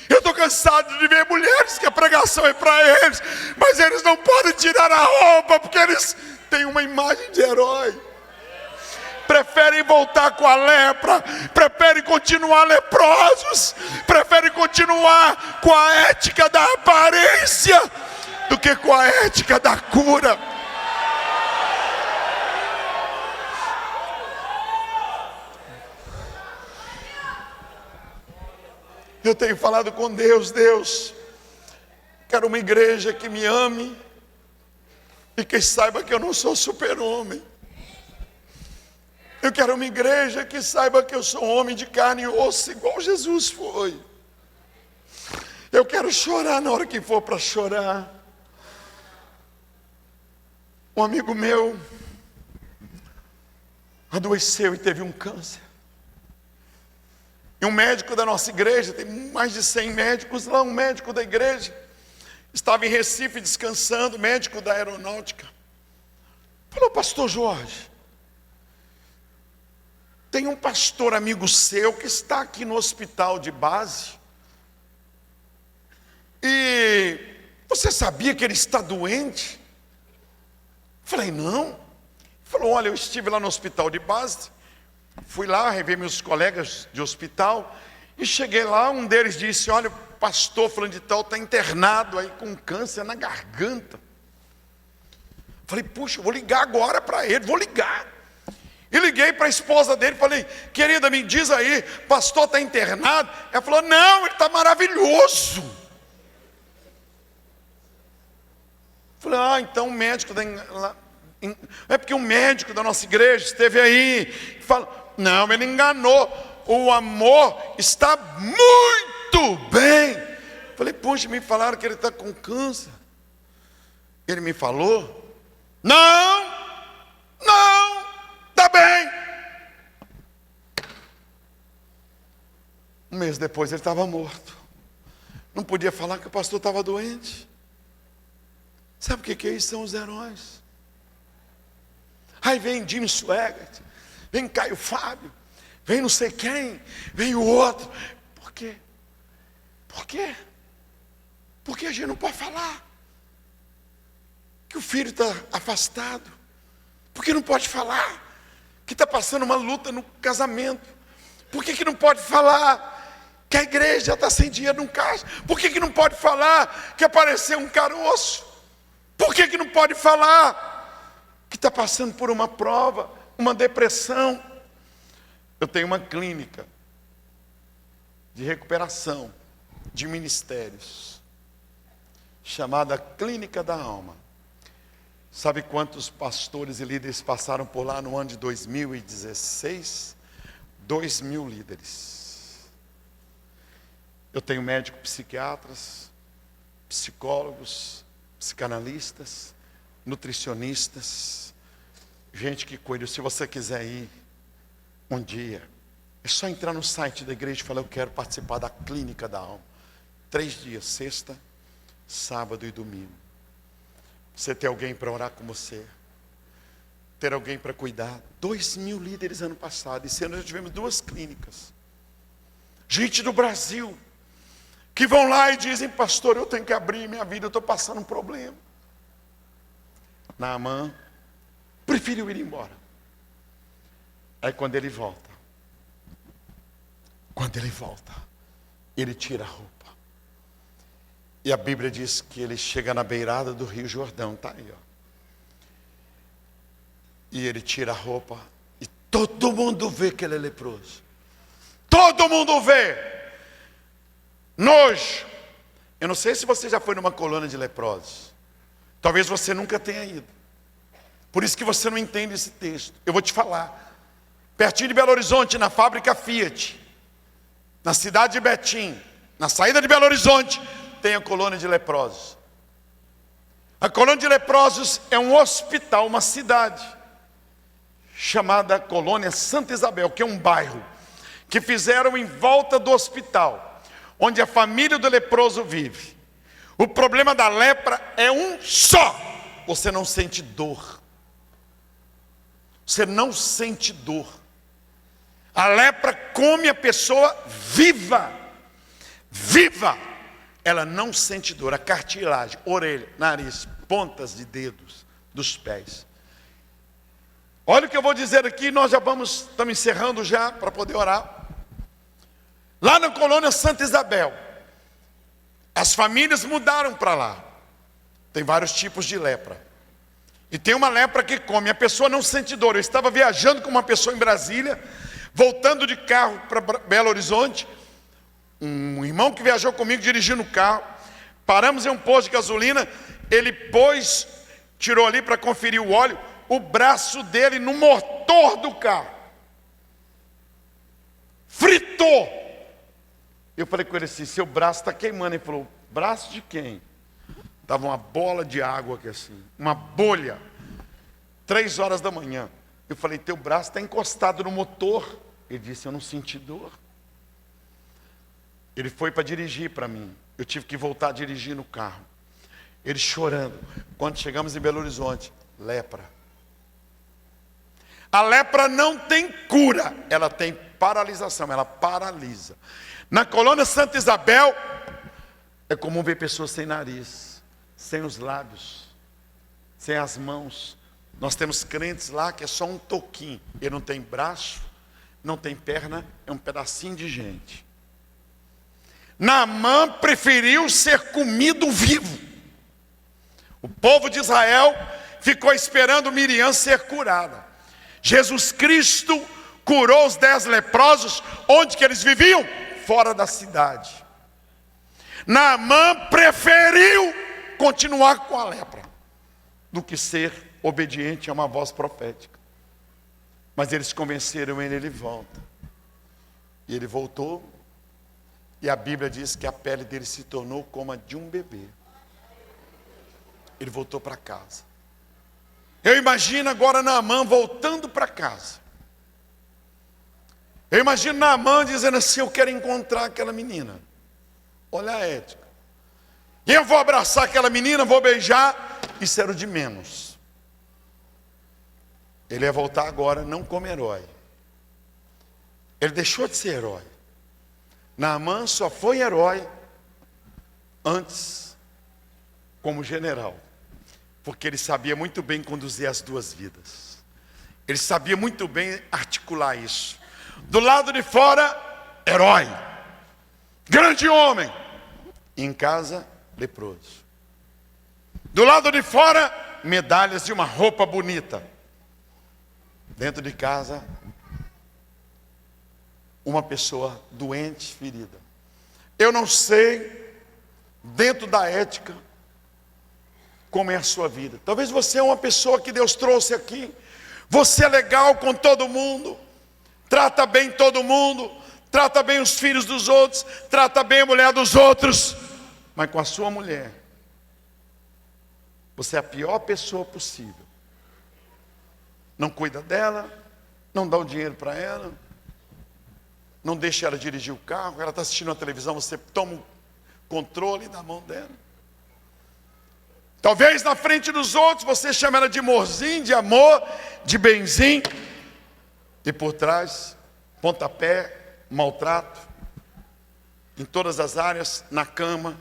Eu estou cansado de ver mulheres que a pregação é para eles, mas eles não podem tirar a roupa, porque eles têm uma imagem de herói. Preferem voltar com a lepra, preferem continuar leprosos, preferem continuar com a ética da aparência, do que com a ética da cura. Eu tenho falado com Deus: Deus, quero uma igreja que me ame e que saiba que eu não sou super-homem. Eu quero uma igreja que saiba que eu sou um homem de carne e osso, igual Jesus foi. Eu quero chorar na hora que for para chorar. Um amigo meu adoeceu e teve um câncer. E um médico da nossa igreja, tem mais de 100 médicos lá, um médico da igreja, estava em Recife descansando, médico da aeronáutica. Falou: pastor Jorge, tem um pastor amigo seu que está aqui no hospital de base. E você sabia que ele está doente? Falei: não. Ele falou: olha, eu estive lá no hospital de base, fui lá, rever meus colegas de hospital, e cheguei lá, um deles disse: olha, o pastor fulano de tal está internado aí com câncer na garganta. Falei: puxa, eu vou ligar agora para ele, vou ligar. E liguei para a esposa dele, falei: querida, me diz aí, pastor está internado? Ela falou: não, ele está maravilhoso. Falei: ah, então o médico é porque um médico da nossa igreja esteve aí. Falou: não, ele enganou. O amor está muito bem. Falei: puxa, me falaram que ele está com câncer. Ele me falou: não, está bem. Um mês depois ele estava morto. Não podia falar que o pastor estava doente. Sabe o que é isso? São os heróis. Aí vem Jimmy Swaggart, vem Caio Fábio, vem não sei quem, vem o outro. Por quê? Por quê? Porque a gente não pode falar que o filho está afastado. Porque não pode falar que está passando uma luta no casamento. Por que não pode falar que a igreja está sem dinheiro no caixa? Por que não pode falar que apareceu um caroço? Por que não pode falar que está passando por uma prova, uma depressão? Eu tenho uma clínica de recuperação de ministérios, chamada Clínica da Alma. Sabe quantos pastores e líderes passaram por lá no ano de 2016? 2.000 líderes. Eu tenho médicos psiquiatras, psicólogos, psicanalistas, nutricionistas, gente que cuida. Se você quiser ir um dia, é só entrar no site da igreja e falar: eu quero participar da Clínica da Alma. 3 dias, sexta, sábado e domingo. Você ter alguém para orar com você, ter alguém para cuidar. 2.000 líderes ano passado. Esse ano já tivemos 2 clínicas. Gente do Brasil que vão lá e dizem: pastor, eu tenho que abrir minha vida, eu estou passando um problema. Naamã preferiu ir embora. Aí quando ele volta, ele tira a roupa. E a Bíblia diz que ele chega na beirada do Rio Jordão, está aí, ó. E ele tira a roupa e todo mundo vê que ele é leproso. Todo mundo vê. Nojo. Eu não sei se você já foi numa colônia de leprosos. Talvez você nunca tenha ido. Por isso que você não entende esse texto. Eu vou te falar. Pertinho de Belo Horizonte, na fábrica Fiat, na cidade de Betim, na saída de Belo Horizonte, tem a colônia de leprosos. A colônia de leprosos é um hospital, uma cidade, chamada Colônia Santa Isabel, que é um bairro, que fizeram em volta do hospital, onde a família do leproso vive. O problema da lepra é um só: você não sente dor. Você não sente dor. A lepra come a pessoa viva. Viva. Ela não sente dor. A cartilagem, orelha, nariz, pontas de dedos, dos pés. Olha o que eu vou dizer aqui, nós já estamos encerrando já para poder orar. Lá na colônia Santa Isabel, as famílias mudaram para lá. Tem vários tipos de lepra. E tem uma lepra que come, a pessoa não sente dor. Eu estava viajando com uma pessoa em Brasília, voltando de carro para Belo Horizonte. Um irmão que viajou comigo dirigindo o carro. Paramos em um posto de gasolina. Ele tirou ali para conferir o óleo, o braço dele no motor do carro. fritou. Eu falei com ele assim: seu braço está queimando. Ele falou: braço de quem? Estava uma bola de água aqui assim, uma bolha. 3 horas da manhã. Eu falei: teu braço está encostado no motor. Ele disse: eu não senti dor. Ele foi para dirigir para mim. Eu tive que voltar a dirigir no carro. Ele chorando. Quando chegamos em Belo Horizonte, lepra. A lepra não tem cura, ela tem paralisação, ela paralisa. Na colônia Santa Isabel, é comum ver pessoas sem nariz, sem os lábios, sem as mãos. Nós temos crentes lá que é só um toquinho. Ele não tem braço, não tem perna, é um pedacinho de gente. Naamã preferiu ser comido vivo. O povo de Israel ficou esperando Miriam ser curada. Jesus Cristo curou os 10 leprosos. Onde que eles viviam? Fora da cidade. Naamã preferiu continuar com a lepra do que ser obediente a uma voz profética. Mas eles convenceram ele volta. E ele voltou. E a Bíblia diz que a pele dele se tornou como a de um bebê. Ele voltou para casa. Eu imagino agora Naamã voltando para casa. Eu imagino Naamã dizendo assim: eu quero encontrar aquela menina. Olha a ética. E eu vou abraçar aquela menina, vou beijar. Isso era o de menos. Ele ia voltar agora não como herói. Ele deixou de ser herói. Naamã só foi herói antes como general. Porque ele sabia muito bem conduzir as 2 vidas. Ele sabia muito bem articular isso. Do lado de fora, herói. Grande homem. Em casa, leproso. Do lado de fora, medalhas de uma roupa bonita. Dentro de casa, uma pessoa doente, ferida. Eu não sei, dentro da ética, como é a sua vida. Talvez você é uma pessoa que Deus trouxe aqui. Você é legal com todo mundo. Trata bem todo mundo. Trata bem os filhos dos outros. Trata bem a mulher dos outros. Mas com a sua mulher, você é a pior pessoa possível. Não cuida dela. Não dá o dinheiro para ela. Não deixa ela dirigir o carro. Ela está assistindo a televisão, você toma o controle da mão dela. Talvez na frente dos outros você chama ela de amorzinho, de amor, de benzinho. E por trás, pontapé, maltrato. Em todas as áreas, na cama,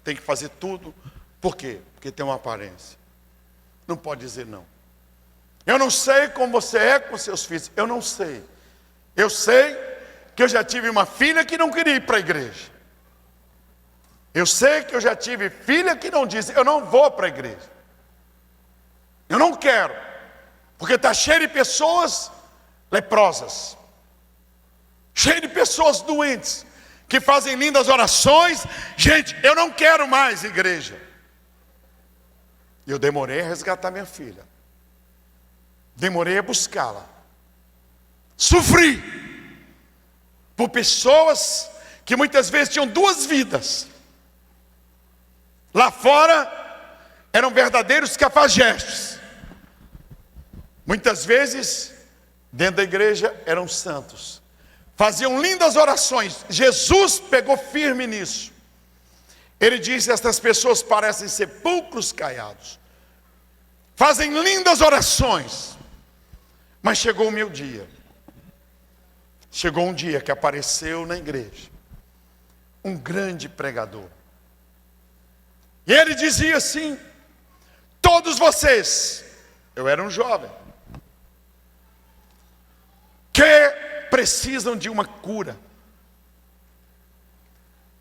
tem que fazer tudo. Por quê? Porque tem uma aparência. Não pode dizer não. Eu não sei como você é com seus filhos. Eu não sei. Eu sei que eu já tive uma filha que não queria ir para a igreja. Eu sei que eu já tive filha que não disse: eu não vou para a igreja. Eu não quero. Porque está cheio de pessoas leprosas. Cheio de pessoas doentes. Que fazem lindas orações. Gente, eu não quero mais igreja. Eu demorei a resgatar minha filha. Demorei a buscá-la. Sofri. Por pessoas que muitas vezes tinham 2 vidas. Lá fora, eram verdadeiros cafajestes. Muitas vezes, dentro da igreja, eram santos. Faziam lindas orações. Jesus pegou firme nisso. Ele disse: estas pessoas parecem sepulcros caiados. Fazem lindas orações. Mas chegou o meu dia. Chegou um dia que apareceu na igreja um grande pregador. E ele dizia assim: todos vocês, eu era um jovem, que precisam de uma cura,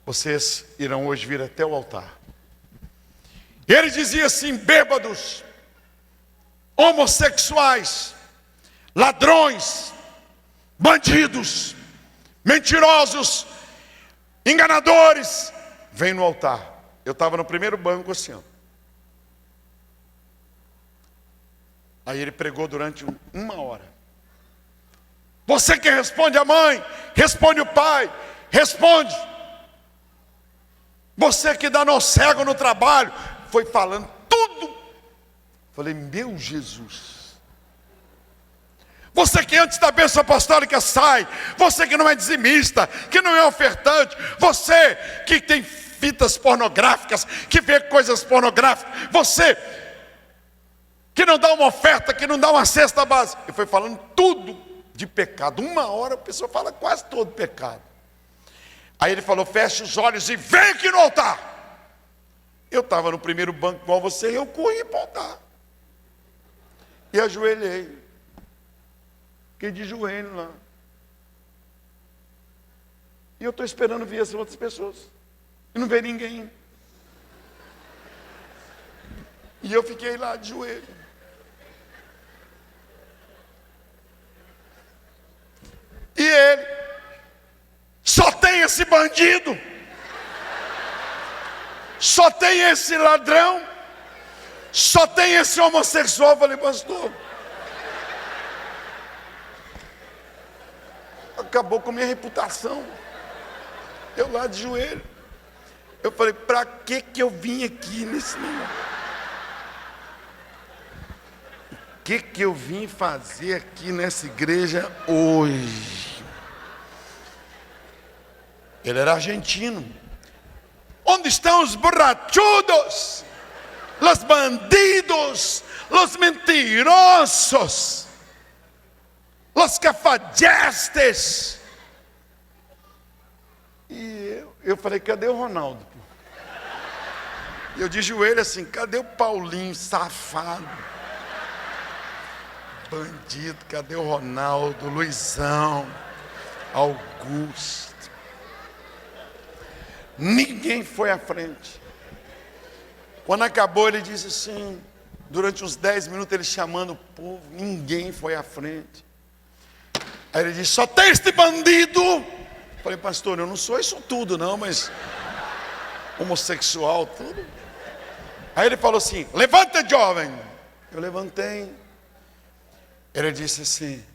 vocês irão hoje vir até o altar. E ele dizia assim: bêbados, homossexuais, ladrões, bandidos, mentirosos, enganadores, vem no altar. Eu estava no primeiro banco assim, ó. Aí ele pregou durante 1 hora. Você que responde a mãe, responde o pai, responde. Você que dá nó cego no trabalho, foi falando tudo. Falei, meu Jesus. Você que antes da bênção apostólica sai, você que não é dizimista, que não é ofertante, você que tem fitas pornográficas, que vê coisas pornográficas, você que não dá uma oferta, que não dá uma cesta básica. Ele foi falando tudo de pecado. Uma hora a pessoa fala quase todo pecado. Aí ele falou, feche os olhos e vem aqui no altar. Eu estava no primeiro banco igual você, eu corri para o altar. E ajoelhei. Fiquei de joelho lá. E eu estou esperando ver as outras pessoas. E não veio ninguém. E eu fiquei lá de joelho. E ele, só tem esse bandido, só tem esse ladrão, só tem esse homossexual. Eu falei, pastor, acabou com a minha reputação. Eu lá de joelho. Eu falei, para que eu vim aqui nesse momento? O que eu vim fazer aqui nessa igreja hoje? Ele era argentino. Onde estão os borrachudos, os bandidos, os mentirosos, os cafajestes? E eu falei, cadê o Ronaldo? E eu de joelho assim, cadê o Paulinho, safado? Bandido, cadê o Ronaldo, Luizão, Augusto? Ninguém foi à frente. Quando acabou, ele disse assim, durante uns 10 minutos ele chamando o povo, ninguém foi à frente. Aí ele disse, só tem este bandido. Eu falei, pastor, eu não sou isso tudo não, mas homossexual, tudo. Aí ele falou assim, levanta, jovem. Eu levantei. Ele disse assim,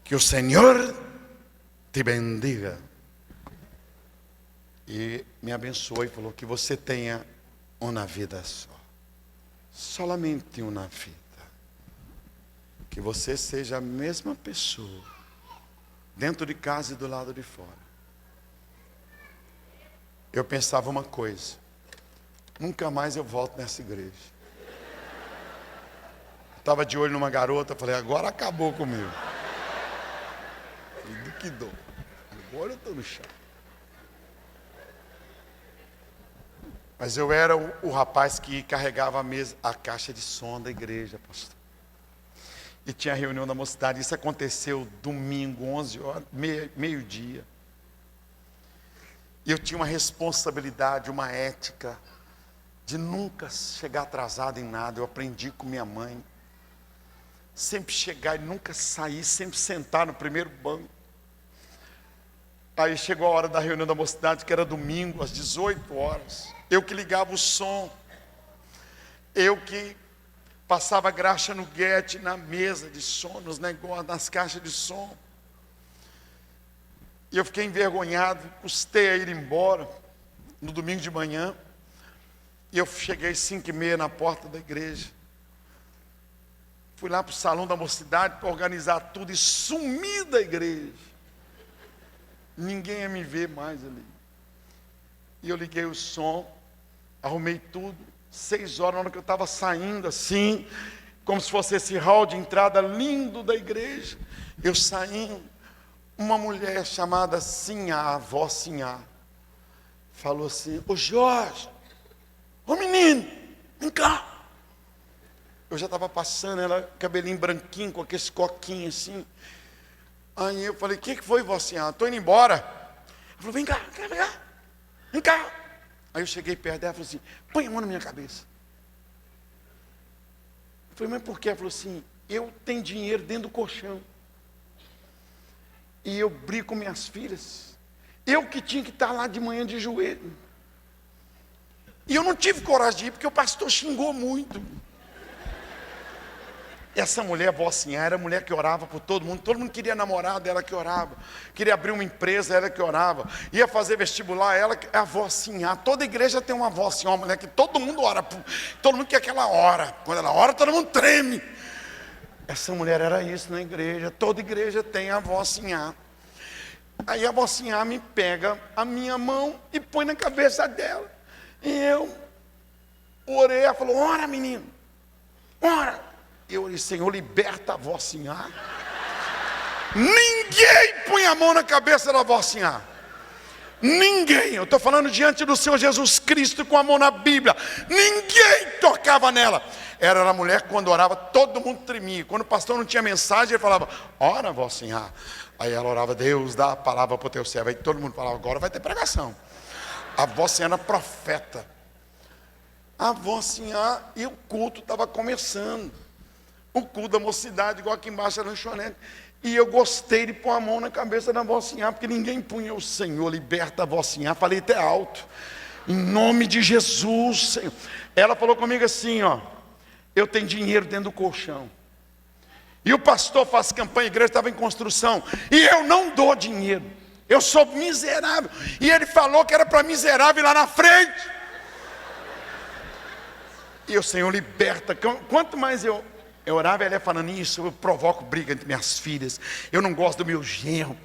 que o Senhor te bendiga. E me abençoou e falou que você tenha uma vida só. Solamente uma vida. Que você seja a mesma pessoa, dentro de casa e do lado de fora. Eu pensava uma coisa, nunca mais eu volto nessa igreja. Estava de olho numa garota, falei, agora acabou comigo. E do que dou? Agora eu estou no chão. Mas eu era o rapaz que carregava a caixa de som da igreja, pastor. E tinha reunião da mocidade. Isso aconteceu domingo, 11 horas, meio-dia. E eu tinha uma responsabilidade, uma ética, de nunca chegar atrasado em nada. Eu aprendi com minha mãe. Sempre chegar e nunca sair, sempre sentar no primeiro banco. Aí chegou a hora da reunião da mocidade, que era domingo, às 18 horas. Eu que ligava o som. Eu que passava graxa no guete, na mesa de som, nos negócios, nas caixas de som. E eu fiquei envergonhado, custei a ir embora, no domingo de manhã. E eu cheguei 5h30 na porta da igreja. Fui lá para o salão da mocidade para organizar tudo e sumi da igreja. Ninguém ia me ver mais ali. E eu liguei o som, arrumei tudo. 6 horas, na hora que eu estava saindo assim, como se fosse esse hall de entrada lindo da igreja, eu saindo, uma mulher chamada Sinhá, a avó Sinhá, falou assim, ô Jorge, ô menino, vem cá. Eu já estava passando, ela, cabelinho branquinho, com aqueles coquinhos assim. Aí eu falei, o que foi, vó Sinhá? Estou indo embora. Ela falou, vem cá, vem cá. Aí eu cheguei perto dela e falei assim, põe a mão na minha cabeça. Eu falei, mas por quê? Ela falou assim, eu tenho dinheiro dentro do colchão. E eu brigo com minhas filhas. Eu que tinha que estar lá de manhã de joelho. E eu não tive coragem de ir, porque o pastor xingou muito. Essa mulher, vó Sinhá, era a mulher que orava por todo mundo queria namorado, ela que orava, queria abrir uma empresa, ela que orava, ia fazer vestibular, ela, a vó Sinhá. Toda igreja tem uma vó Sinhá, uma mulher que todo mundo ora, todo mundo quer que ela ora, quando ela ora todo mundo treme. Essa mulher era isso na igreja, toda igreja tem a vó Sinhá. Aí a vó Sinhá me pega a minha mão e põe na cabeça dela, e eu orei, ela falou, ora menino, ora. Eu orei, Senhor, liberta a vó Sinhá. Ninguém põe a mão na cabeça da vó Sinhá. Ninguém. Eu estou falando diante do Senhor Jesus Cristo com a mão na Bíblia. Ninguém tocava nela. Era a mulher que quando orava, todo mundo tremia. Quando o pastor não tinha mensagem, ele falava, ora vó Sinhá. Aí ela orava, Deus dá a palavra para o teu servo. Aí todo mundo falava, agora vai ter pregação. A vó Sinhá era profeta. A vó Sinhá, e o culto estava começando. O culto da mocidade, igual aqui embaixo era lanchonete. E eu gostei de pôr a mão na cabeça da vó Sinhá, porque ninguém punha. O Senhor, liberta a vó Sinhá. Falei até alto, em nome de Jesus, Senhor. Ela falou comigo assim, ó, eu tenho dinheiro dentro do colchão. E o pastor faz campanha, a igreja estava em construção, e eu não dou dinheiro, eu sou miserável. E ele falou que era para miserável lá na frente. E o Senhor liberta. Quanto mais eu orava, ela ia falando isso, eu provoco briga entre minhas filhas, eu não gosto do meu genro.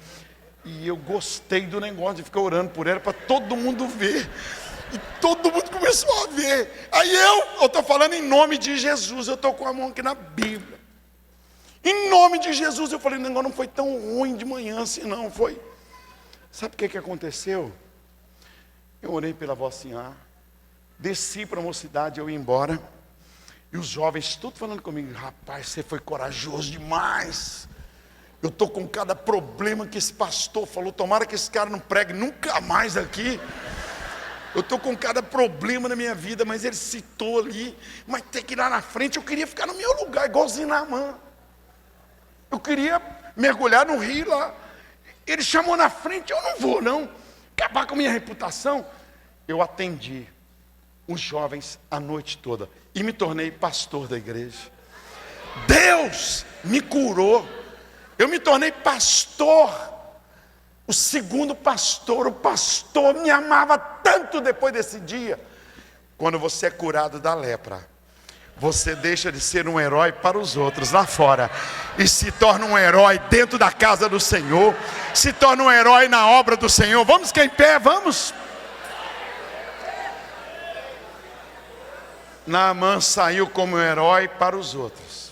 E eu gostei do negócio de ficar orando por ela, para todo mundo ver. E todo mundo começou a ver. Aí eu estou falando em nome de Jesus, eu estou com a mão aqui na Bíblia. Em nome de Jesus, eu falei, o negócio não foi tão ruim de manhã assim não, foi. Sabe o que aconteceu? Eu orei pela vó Sinhá, desci para a mocidade, eu ia embora. E os jovens tudo falando comigo, rapaz, você foi corajoso demais. Eu estou com cada problema que esse pastor falou, tomara que esse cara não pregue nunca mais aqui. Eu estou com cada problema na minha vida, mas ele citou ali, mas tem que ir lá na frente, eu queria ficar no meu lugar, igualzinho Naamã. Eu queria mergulhar no rio lá. Ele chamou na frente, eu não vou não, acabar com a minha reputação. Eu atendi os jovens a noite toda e me tornei pastor da igreja. Deus me curou, eu me tornei pastor, o segundo pastor. O pastor me amava tanto depois desse dia. Quando você é curado da lepra, você deixa de ser um herói para os outros lá fora e se torna um herói dentro da casa do Senhor, se torna um herói na obra do Senhor. Vamos ficar em pé, vamos. Naamã saiu como um herói para os outros,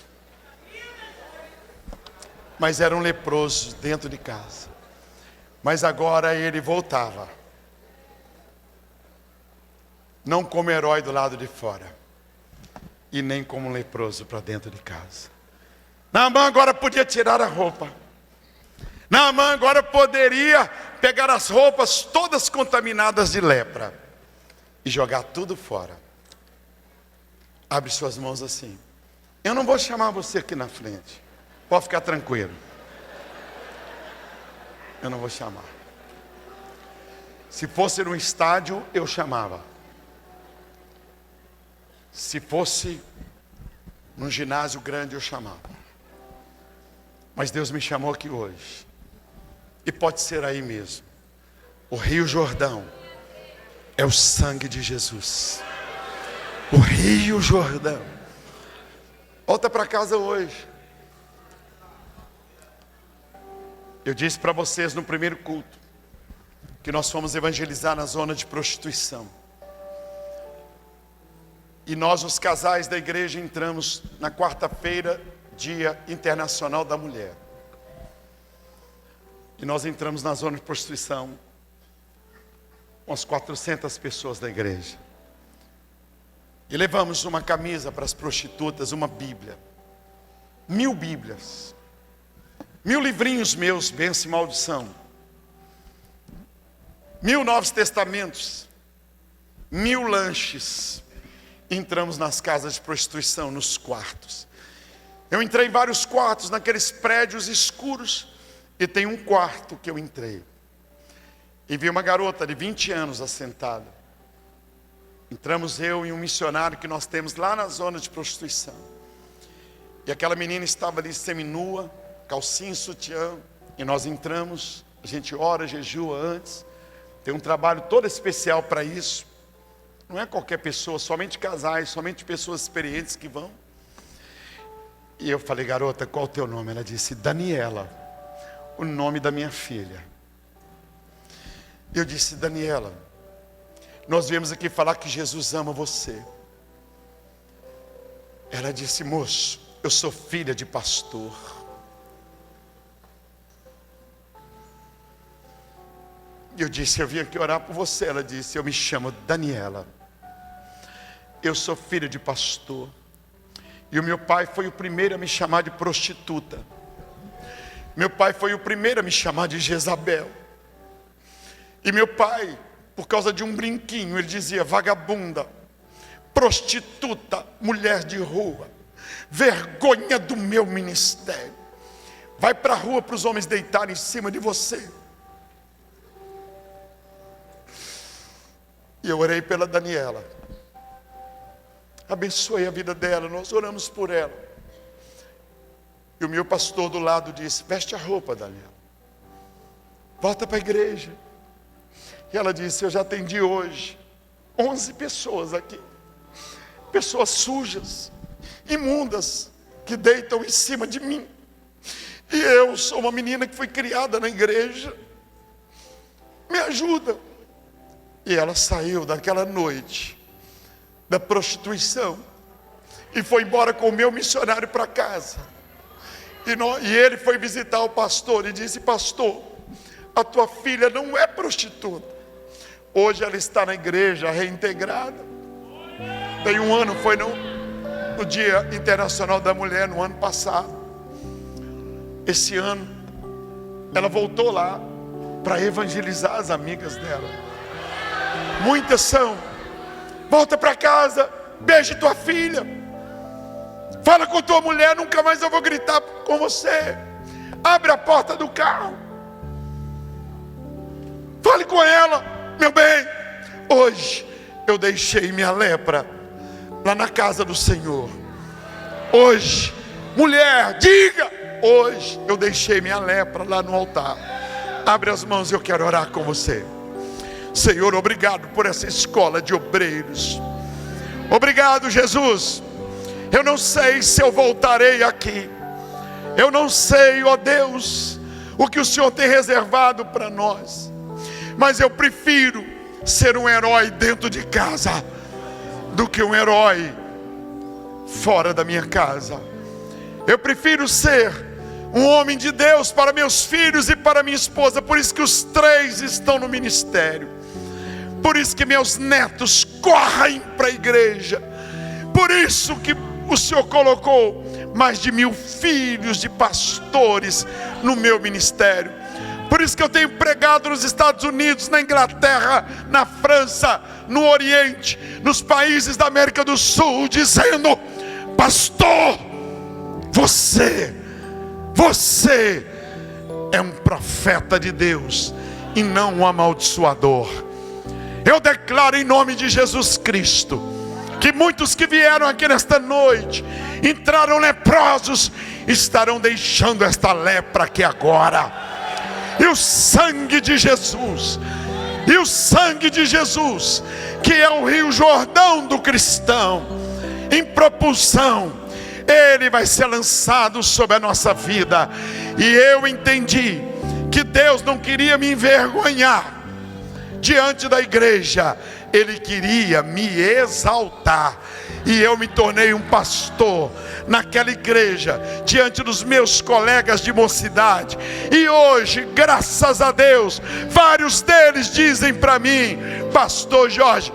mas era um leproso dentro de casa. Mas agora ele voltava, não como herói do lado de fora, e nem como um leproso para dentro de casa. Naamã agora podia tirar a roupa. Naamã agora poderia pegar as roupas todas contaminadas de lepra e jogar tudo fora. Abre suas mãos assim. Eu não vou chamar você aqui na frente, pode ficar tranquilo. Eu não vou chamar. Se fosse num estádio, eu chamava. Se fosse num ginásio grande, eu chamava. Mas Deus me chamou aqui hoje. E pode ser aí mesmo. O Rio Jordão é o sangue de Jesus. O Rio Jordão. Volta para casa hoje. Eu disse para vocês no primeiro culto que nós fomos evangelizar na zona de prostituição. E nós, os casais da igreja, entramos na quarta-feira, Dia Internacional da Mulher. E nós entramos na zona de prostituição com as 400 pessoas da igreja. E levamos uma camisa para as prostitutas, uma Bíblia. 1000 Bíblias. 1000 livrinhos meus, bênção e maldição. 1000 Novos Testamentos. 1000 lanches. Entramos nas casas de prostituição, nos quartos. Eu entrei em vários quartos, naqueles prédios escuros. E tem um quarto que eu entrei. E vi uma garota de 20 anos assentada. Entramos eu e um missionário que nós temos lá na zona de prostituição. E aquela menina estava ali seminua, calcinha e sutiã. E nós entramos, a gente ora, jejua antes. Tem um trabalho todo especial para isso. Não é qualquer pessoa, somente casais, somente pessoas experientes que vão. E eu falei: garota, qual o teu nome? Ela disse: Daniela, o nome da minha filha. Eu disse: Daniela, nós viemos aqui falar que Jesus ama você. Ela disse: moço, eu sou filha de pastor. Eu disse: eu vim aqui orar por você. Ela disse: eu me chamo Daniela, eu sou filha de pastor. E o meu pai foi o primeiro a me chamar de prostituta. Meu pai foi o primeiro a me chamar de Jezabel. E meu pai, por causa de um brinquinho, ele dizia: vagabunda, prostituta, mulher de rua, vergonha do meu ministério. Vai para a rua para os homens deitarem em cima de você. E eu orei pela Daniela. Abençoei a vida dela, nós oramos por ela. E o meu pastor do lado disse: veste a roupa, Daniela, volta para a igreja. E ela disse: eu já atendi hoje 11 pessoas aqui. Pessoas sujas, imundas, que deitam em cima de mim. E eu sou uma menina que foi criada na igreja. Me ajuda. E ela saiu daquela noite da prostituição e foi embora com o meu missionário para casa. E ele foi visitar o pastor e disse: pastor, a tua filha não é prostituta. Hoje ela está na igreja reintegrada. Tem um ano, foi no Dia Internacional da Mulher, no ano passado. Esse ano ela voltou lá para evangelizar as amigas dela. Muitas são: volta para casa, beije tua filha, fala com tua mulher, nunca mais eu vou gritar com você. Abre a porta do carro, fale com ela, meu bem. Hoje eu deixei minha lepra lá na casa do Senhor. Hoje, mulher, diga: hoje eu deixei minha lepra lá no altar. Abre as mãos, eu quero orar com você. Senhor, obrigado por essa escola de obreiros. Obrigado, Jesus. Eu não sei se eu voltarei aqui. Eu não sei, ó Deus, o que o Senhor tem reservado para nós. Mas eu prefiro ser um herói dentro de casa do que um herói fora da minha casa. Eu prefiro ser um homem de Deus para meus filhos e para minha esposa. Por isso que os 3 estão no ministério. Por isso que meus netos correm para a igreja. Por isso que o Senhor colocou mais de 1000 filhos de pastores no meu ministério. Por isso que eu tenho pregado nos Estados Unidos, na Inglaterra, na França, no Oriente, nos países da América do Sul, dizendo: pastor, você é um profeta de Deus e não um amaldiçoador. Eu declaro em nome de Jesus Cristo que muitos que vieram aqui nesta noite, entraram leprosos, estarão deixando esta lepra aqui agora. E o sangue de Jesus, que é o Rio Jordão do cristão, em propulsão, ele vai ser lançado sobre a nossa vida. E eu entendi que Deus não queria me envergonhar diante da igreja, Ele queria me exaltar. E eu me tornei um pastor naquela igreja, diante dos meus colegas de mocidade. E hoje, graças a Deus, vários deles dizem para mim: pastor Jorge,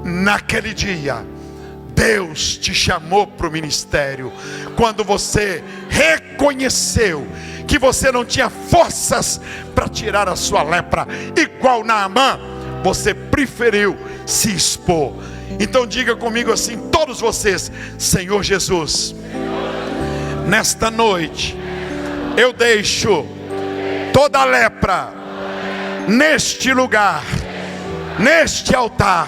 naquele dia Deus te chamou para o ministério, quando você reconheceu que você não tinha forças para tirar a sua lepra, igual Naamã, você preferiu se expor. Então diga comigo assim, todos vocês: Senhor Jesus, nesta noite eu deixo toda a lepra neste lugar, neste altar.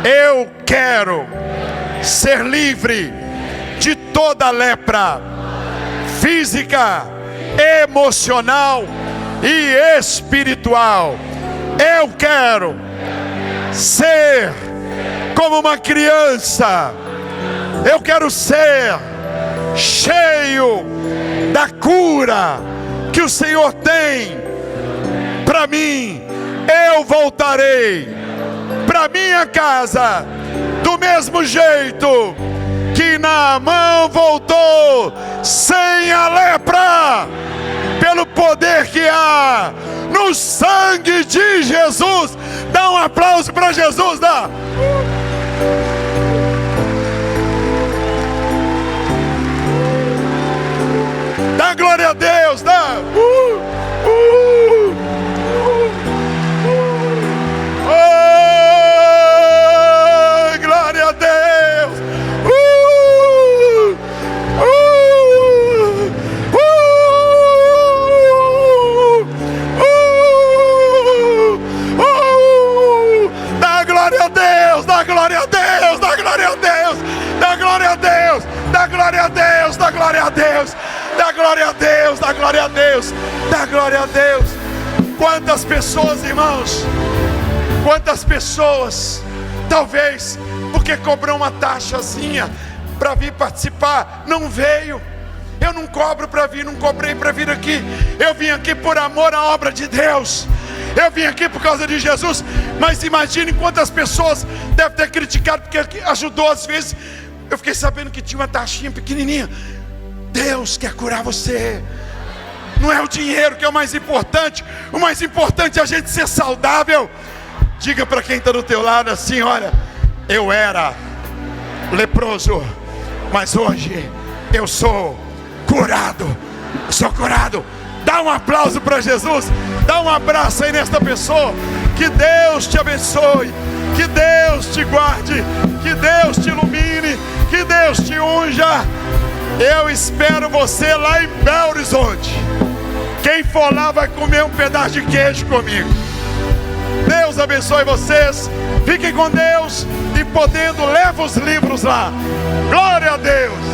Eu quero ser livre de toda lepra física, emocional e espiritual. Eu quero ser como uma criança. Eu quero ser cheio da cura que o Senhor tem para mim. Eu voltarei para minha casa do mesmo jeito que Naamã voltou, sem a lepra, pelo poder que há no sangue de Jesus. Dá um aplauso para Jesus, dá. Dá glória a Deus, dá. Oh, glória a Deus. Dá glória a Deus, dá glória a Deus, dá glória a Deus, dá glória a Deus, dá glória a Deus, dá glória a Deus, dá glória a Deus, dá glória a Deus, dá glória a Deus. Quantas pessoas, irmãos, quantas pessoas, talvez porque cobrou uma taxazinha para vir participar, não veio. Eu não cobro para vir, não cobrei para vir aqui. Eu vim aqui por amor à obra de Deus. Eu vim aqui por causa de Jesus. Mas imagine quantas pessoas devem ter criticado porque ajudou às vezes. Eu fiquei sabendo que tinha uma taxinha pequenininha. Deus quer curar você. Não é o dinheiro que é o mais importante. O mais importante é a gente ser saudável. Diga para quem está do teu lado assim: olha, eu era leproso, mas hoje eu sou curado. Eu sou curado. Dá um aplauso para Jesus. Dá um abraço aí nesta pessoa. Que Deus te abençoe. Que Deus te guarde. Que Deus te ilumine. Que Deus te unja. Eu espero você lá em Belo Horizonte. Quem for lá vai comer um pedaço de queijo comigo. Deus abençoe vocês. Fiquem com Deus. E podendo, leva os livros lá. Glória a Deus.